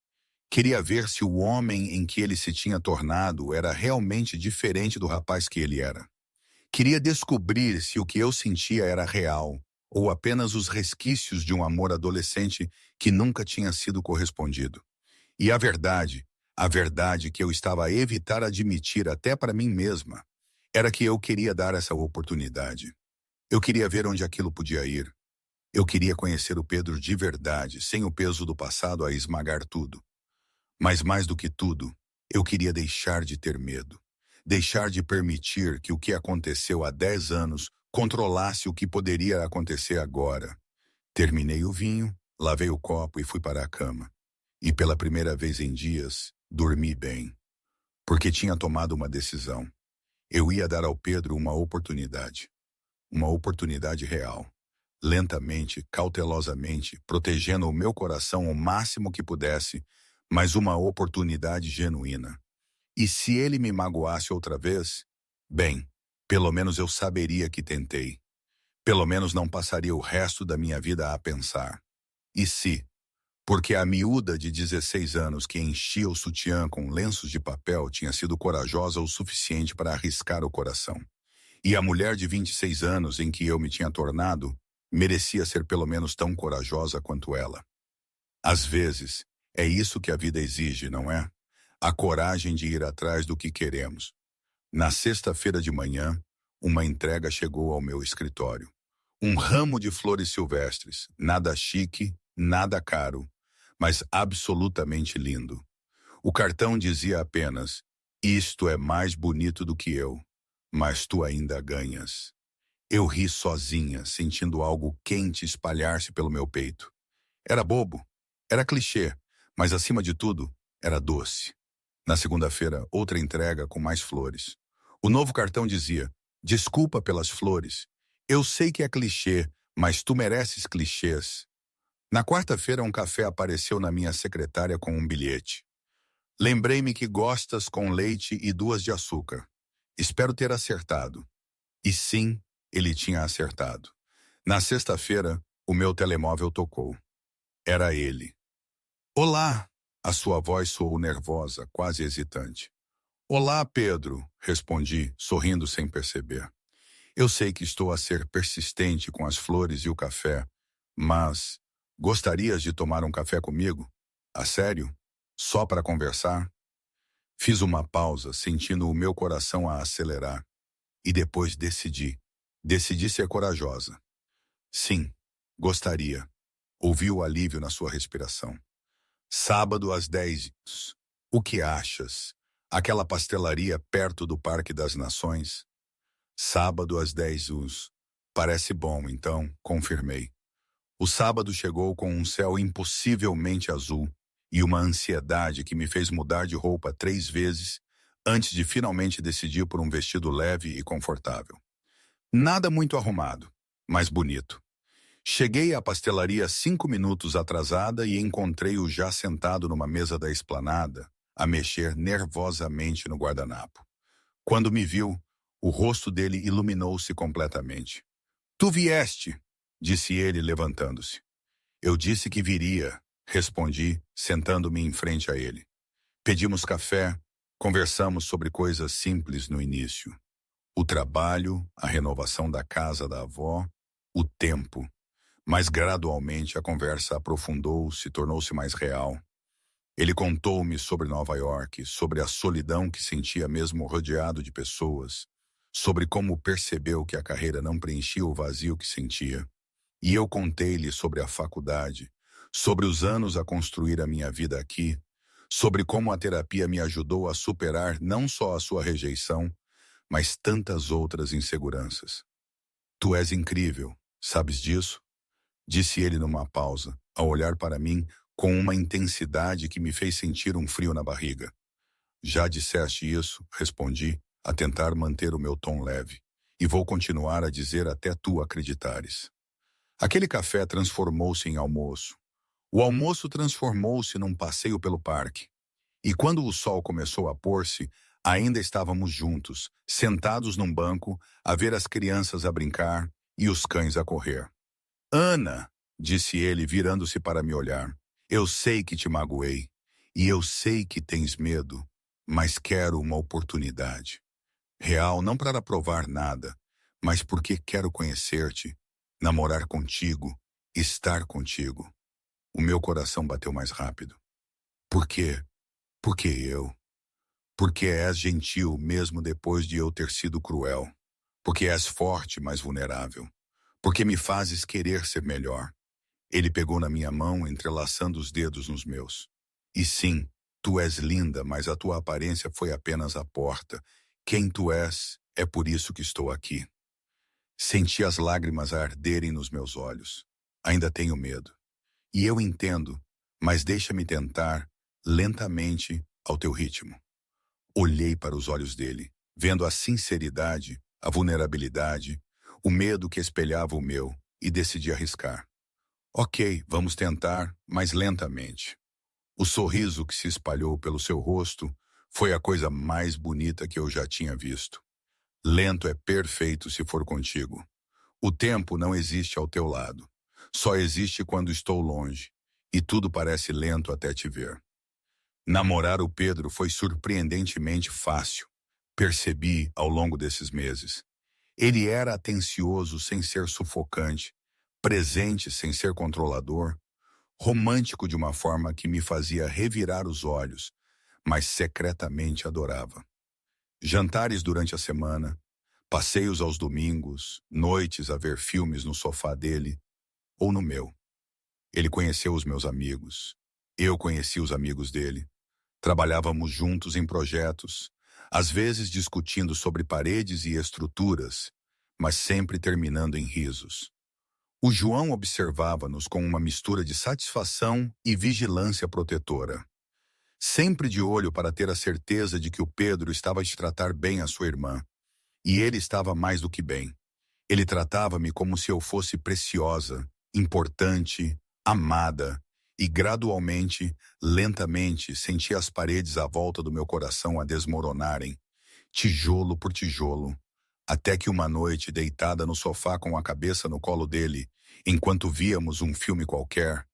Speaker 1: Queria ver se o homem em que ele se tinha tornado era realmente diferente do rapaz que ele era. Queria descobrir se o que eu sentia era real, ou apenas os resquícios de um amor adolescente que nunca tinha sido correspondido. E a verdade que eu estava a evitar admitir até para mim mesma, era que eu queria dar essa oportunidade. Eu queria ver onde aquilo podia ir. Eu queria conhecer o Pedro de verdade, sem o peso do passado a esmagar tudo. Mas mais do que tudo, eu queria deixar de ter medo. Deixar de permitir que o que aconteceu há 10 anos controlasse o que poderia acontecer agora. Terminei o vinho, lavei o copo e fui para a cama. E pela primeira vez em dias, dormi bem. Porque tinha tomado uma decisão. Eu ia dar ao Pedro uma oportunidade. Uma oportunidade real. Lentamente, cautelosamente, protegendo o meu coração o máximo que pudesse, mas uma oportunidade genuína. E se ele me magoasse outra vez, bem, pelo menos eu saberia que tentei. Pelo menos não passaria o resto da minha vida a pensar. E se? Porque a miúda de 16 anos que enchia o sutiã com lenços de papel tinha sido corajosa o suficiente para arriscar o coração. E a mulher de 26 anos em que eu me tinha tornado merecia ser pelo menos tão corajosa quanto ela. Às vezes, é isso que a vida exige, não é? A coragem de ir atrás do que queremos. Na sexta-feira de manhã, uma entrega chegou ao meu escritório. Um ramo de flores silvestres, nada chique, nada caro, mas absolutamente lindo. O cartão dizia apenas: Isto é mais bonito do que eu, mas tu ainda ganhas. Eu ri sozinha, sentindo algo quente espalhar-se pelo meu peito. Era bobo, era clichê, mas acima de tudo, era doce. Na segunda-feira, outra entrega com mais flores. O novo cartão dizia: desculpa pelas flores. Eu sei que é clichê, mas tu mereces clichês. Na quarta-feira, um café apareceu na minha secretária com um bilhete. Lembrei-me que gostas com leite e 2 de açúcar. Espero ter acertado. E sim, ele tinha acertado. Na sexta-feira, o meu telemóvel tocou. Era ele. Olá! A sua voz soou nervosa, quase hesitante. Olá, Pedro, respondi, sorrindo sem perceber. Eu sei que estou a ser persistente com as flores e o café, mas gostarias de tomar um café comigo? A sério? Só para conversar? Fiz uma pausa, sentindo o meu coração a acelerar. E depois decidi. Decidi ser corajosa. Sim, gostaria. Ouvi o alívio na sua respiração. Sábado às 10. O que achas? Aquela pastelaria perto do Parque das Nações? Sábado às 10. Parece bom, então, confirmei. O sábado chegou com um céu impossivelmente azul e uma ansiedade que me fez mudar de roupa 3 vezes antes de finalmente decidir por um vestido leve e confortável. Nada muito arrumado, mas bonito. Cheguei à pastelaria 5 minutos atrasada e encontrei-o já sentado numa mesa da esplanada, a mexer nervosamente no guardanapo. Quando me viu, o rosto dele iluminou-se completamente. Tu vieste, disse ele, levantando-se. Eu disse que viria, respondi, sentando-me em frente a ele. Pedimos café, conversamos sobre coisas simples no início. O trabalho, a renovação da casa da avó, o tempo. Mas gradualmente a conversa aprofundou-se, tornou-se mais real. Ele contou-me sobre Nova York, sobre a solidão que sentia mesmo rodeado de pessoas, sobre como percebeu que a carreira não preenchia o vazio que sentia. E eu contei-lhe sobre a faculdade, sobre os anos a construir a minha vida aqui, sobre como a terapia me ajudou a superar não só a sua rejeição, mas tantas outras inseguranças. Tu és incrível, sabes disso? Disse ele numa pausa, ao olhar para mim com uma intensidade que me fez sentir um frio na barriga. Já disseste isso, respondi, a tentar manter o meu tom leve, e vou continuar a dizer até tu acreditares. Aquele café transformou-se em almoço. O almoço transformou-se num passeio pelo parque. E quando o sol começou a pôr-se, ainda estávamos juntos, sentados num banco, a ver as crianças a brincar e os cães a correr. Ana, disse ele, virando-se para me olhar, eu sei que te magoei, e eu sei que tens medo, mas quero uma oportunidade. Real, não para provar nada, mas porque quero conhecer-te, namorar contigo, estar contigo. O meu coração bateu mais rápido. Por quê? Porque eu. Porque és gentil mesmo depois de eu ter sido cruel. Porque és forte, mas vulnerável. Porque me fazes querer ser melhor. Ele pegou na minha mão, entrelaçando os dedos nos meus. E sim, tu és linda, mas a tua aparência foi apenas a porta. Quem tu és, é por isso que estou aqui. Senti as lágrimas a arderem nos meus olhos. Ainda tenho medo. E eu entendo, mas deixa-me tentar, lentamente, ao teu ritmo. Olhei para os olhos dele, vendo a sinceridade, a vulnerabilidade, o medo que espelhava o meu, e decidi arriscar. Ok, vamos tentar, mas lentamente. O sorriso que se espalhou pelo seu rosto foi a coisa mais bonita que eu já tinha visto. Lento é perfeito se for contigo. O tempo não existe ao teu lado. Só existe quando estou longe, e tudo parece lento até te ver. Namorar o Pedro foi surpreendentemente fácil. Percebi ao longo desses meses. Ele era atencioso sem ser sufocante, presente sem ser controlador, romântico de uma forma que me fazia revirar os olhos, mas secretamente adorava. Jantares durante a semana, passeios aos domingos, noites a ver filmes no sofá dele ou no meu. Ele conheceu os meus amigos. Eu conheci os amigos dele. Trabalhávamos juntos em projetos. às vezes discutindo sobre paredes e estruturas, mas sempre terminando em risos. O João observava-nos com uma mistura de satisfação e vigilância protetora, sempre de olho para ter a certeza de que o Pedro estava a tratar bem a sua irmã. E ele estava mais do que bem. Ele tratava-me como se eu fosse preciosa, importante, amada, e gradualmente, lentamente, senti as paredes à volta do meu coração a desmoronarem, tijolo por tijolo, até que uma noite, deitada no sofá com a cabeça no colo dele, enquanto víamos um filme qualquer,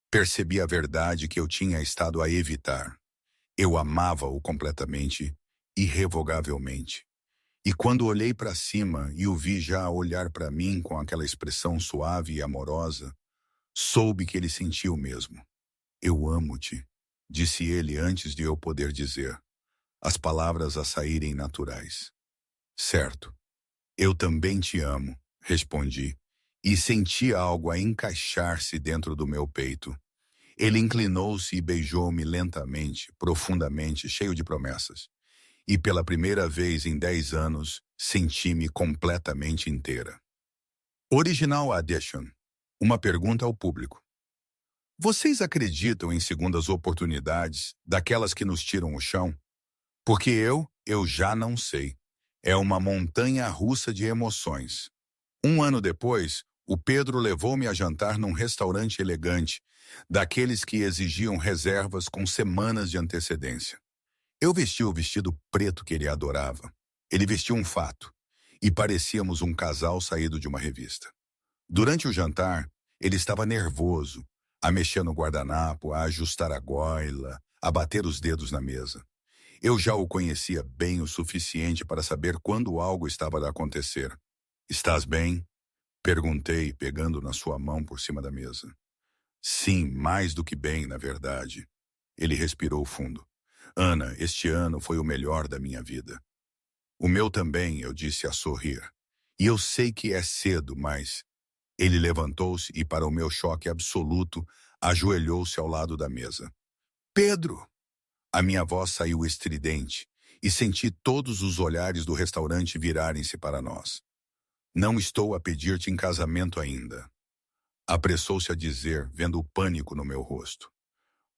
Speaker 1: percebi a verdade que eu tinha estado a evitar. Eu amava-o completamente, irrevogavelmente. E quando olhei para cima e o vi já olhar para mim com aquela expressão suave e amorosa, soube que ele sentia o mesmo. Eu amo-te, disse ele antes de eu poder dizer, as palavras a saírem naturais. Certo, eu também te amo, respondi, e senti algo a encaixar-se dentro do meu peito. Ele inclinou-se e beijou-me lentamente, profundamente, cheio de promessas. E pela primeira vez em 10 anos, senti-me completamente inteira. Original Edition. Uma pergunta ao público. Vocês acreditam em segundas oportunidades, daquelas que nos tiram o chão? Porque eu já não sei. É uma montanha-russa de emoções. Um ano depois, o Pedro levou-me a jantar num restaurante elegante, daqueles que exigiam reservas com semanas de antecedência. Eu vesti o vestido preto que ele adorava. Ele vestiu um fato, e parecíamos um casal saído de uma revista. Durante o jantar, ele estava nervoso, a mexer no guardanapo, a ajustar a goila, a bater os dedos na mesa. Eu já o conhecia bem o suficiente para saber quando algo estava a acontecer. Estás bem? Perguntei, pegando na sua mão por cima da mesa. Sim, mais do que bem, na verdade. Ele respirou fundo. Ana, este ano foi o melhor da minha vida. O meu também, eu disse a sorrir. E eu sei que é cedo, mas... Ele levantou-se e, para o meu choque absoluto, ajoelhou-se ao lado da mesa. Pedro! A minha voz saiu estridente e senti todos os olhares do restaurante virarem-se para nós. Não estou a pedir-te em casamento ainda. Apressou-se a dizer, vendo o pânico no meu rosto.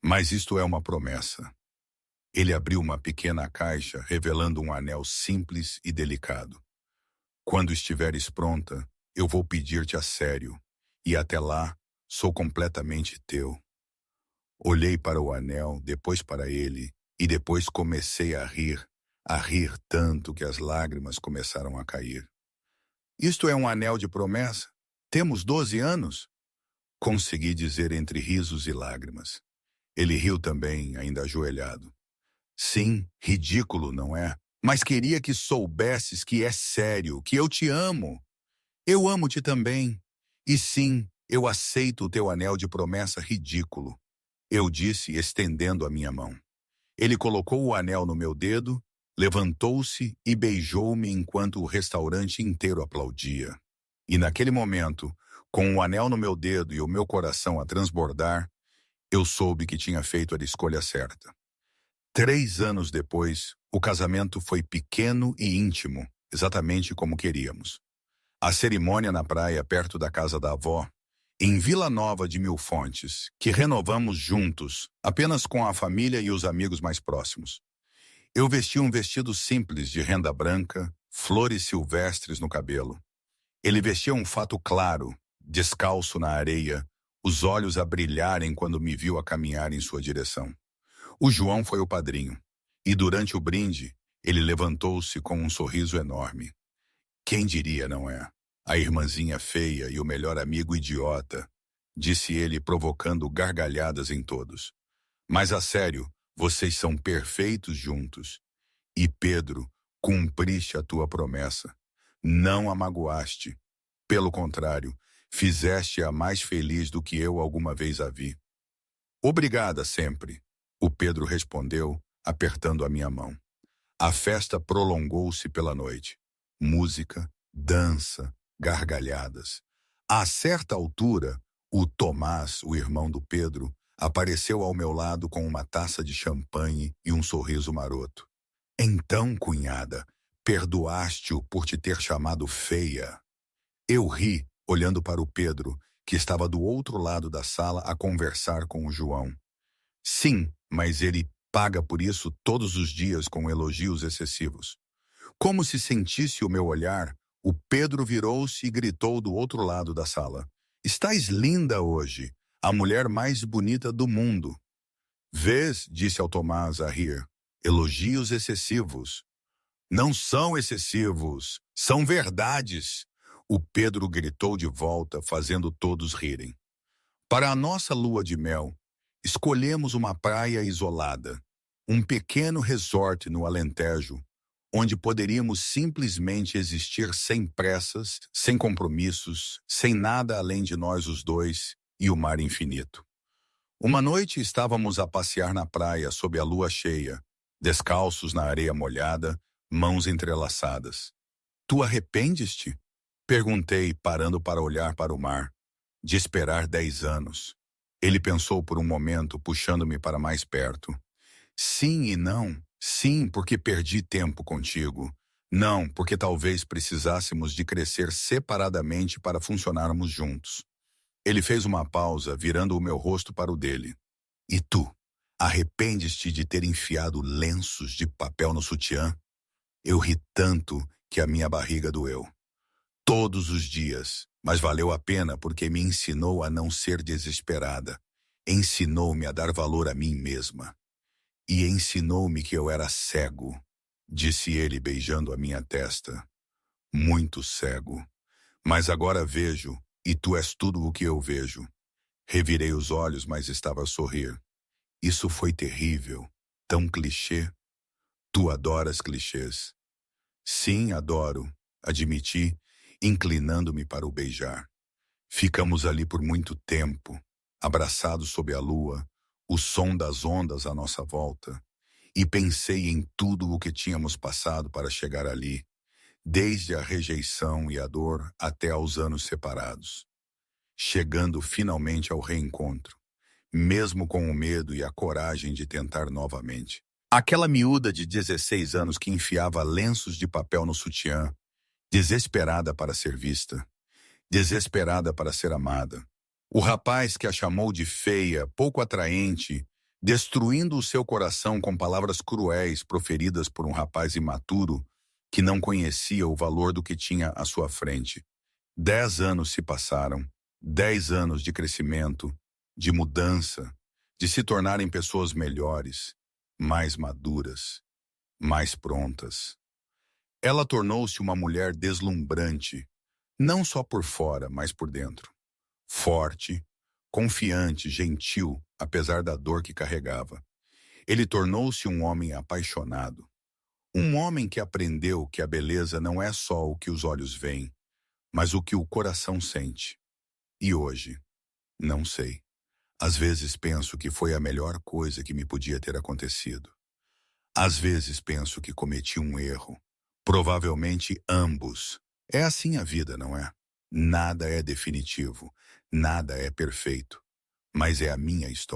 Speaker 1: Mas isto é uma promessa. Ele abriu uma pequena caixa, revelando um anel simples e delicado. Quando estiveres pronta, eu vou pedir-te a sério, e até lá, sou completamente teu. Olhei para o anel, depois para ele, e depois comecei a rir tanto que as lágrimas começaram a cair. Isto é um anel de promessa? Temos 12 anos? Consegui dizer entre risos e lágrimas. Ele riu também, ainda ajoelhado. Sim, ridículo, não é? Mas queria que soubesses que é sério, que eu te amo. Eu amo-te também. E sim, eu aceito o teu anel de promessa ridículo. Eu disse, estendendo a minha mão. Ele colocou o anel no meu dedo, levantou-se e beijou-me enquanto o restaurante inteiro aplaudia. E naquele momento, com o anel no meu dedo e o meu coração a transbordar, eu soube que tinha feito a escolha certa. 3 anos depois, o casamento foi pequeno e íntimo, exatamente como queríamos. A cerimônia na praia perto da casa da avó, em Vila Nova de Mil Fontes, que renovamos juntos, apenas com a família e os amigos mais próximos. Eu vesti um vestido simples de renda branca, flores silvestres no cabelo. Ele vestia um fato claro, descalço na areia, os olhos a brilharem quando me viu a caminhar em sua direção. O João foi o padrinho, e durante o brinde, ele levantou-se com um sorriso enorme. Quem diria, não é? A irmãzinha feia e o melhor amigo idiota, disse ele, provocando gargalhadas em todos. Mas a sério, vocês são perfeitos juntos. E Pedro, cumpriste a tua promessa. Não a magoaste. Pelo contrário, fizeste-a mais feliz do que eu alguma vez a vi. Obrigada sempre, o Pedro respondeu, apertando a minha mão. A festa prolongou-se pela noite. Música, dança, gargalhadas. A certa altura, o Tomás, o irmão do Pedro, apareceu ao meu lado com uma taça de champanhe e um sorriso maroto. Então, cunhada, perdoaste-o por te ter chamado feia. Eu ri, olhando para o Pedro, que estava do outro lado da sala a conversar com o João. Sim, mas ele paga por isso todos os dias com elogios excessivos. Como se sentisse o meu olhar, o Pedro virou-se e gritou do outro lado da sala. Estás linda hoje, a mulher mais bonita do mundo. Vês, disse ao Tomás a rir, elogios excessivos. Não são excessivos, são verdades. O Pedro gritou de volta, fazendo todos rirem. Para a nossa lua de mel, escolhemos uma praia isolada, um pequeno resort no Alentejo, onde poderíamos simplesmente existir sem pressas, sem compromissos, sem nada além de nós os dois e o mar infinito. Uma noite estávamos a passear na praia sob a lua cheia, descalços na areia molhada, mãos entrelaçadas. Tu arrependes-te? Perguntei, parando para olhar para o mar. De esperar 10 anos. Ele pensou por um momento, puxando-me para mais perto. Sim e não. Sim, porque perdi tempo contigo. Não, porque talvez precisássemos de crescer separadamente para funcionarmos juntos. Ele fez uma pausa, virando o meu rosto para o dele. E tu? Arrependes-te de ter enfiado lenços de papel no sutiã? Eu ri tanto que a minha barriga doeu. Todos os dias, mas valeu a pena porque me ensinou a não ser desesperada. Ensinou-me a dar valor a mim mesma. E ensinou-me que eu era cego, disse ele beijando a minha testa. Muito cego. Mas agora vejo, e tu és tudo o que eu vejo. Revirei os olhos, mas estava a sorrir. Isso foi terrível, tão clichê. Tu adoras clichês. Sim, adoro, admiti, inclinando-me para o beijar. Ficamos ali por muito tempo, abraçados sob a lua, o som das ondas à nossa volta, e pensei em tudo o que tínhamos passado para chegar ali, desde a rejeição e a dor até aos anos separados, chegando finalmente ao reencontro, mesmo com o medo e a coragem de tentar novamente. Aquela miúda de 16 anos que enfiava lenços de papel no sutiã, desesperada para ser vista, desesperada para ser amada. O rapaz que a chamou de feia, pouco atraente, destruindo o seu coração com palavras cruéis proferidas por um rapaz imaturo que não conhecia o valor do que tinha à sua frente. 10 anos se passaram, 10 anos de crescimento, de mudança, de se tornarem pessoas melhores, mais maduras, mais prontas. Ela tornou-se uma mulher deslumbrante, não só por fora, mas por dentro. Forte, confiante, gentil, apesar da dor que carregava. Ele tornou-se um homem apaixonado. Um homem que aprendeu que a beleza não é só o que os olhos veem, mas o que o coração sente. E hoje, não sei. Às vezes penso que foi a melhor coisa que me podia ter acontecido. Às vezes penso que cometi um erro. Provavelmente ambos. É assim a vida, não é? Nada é definitivo, nada é perfeito. Mas é a minha história.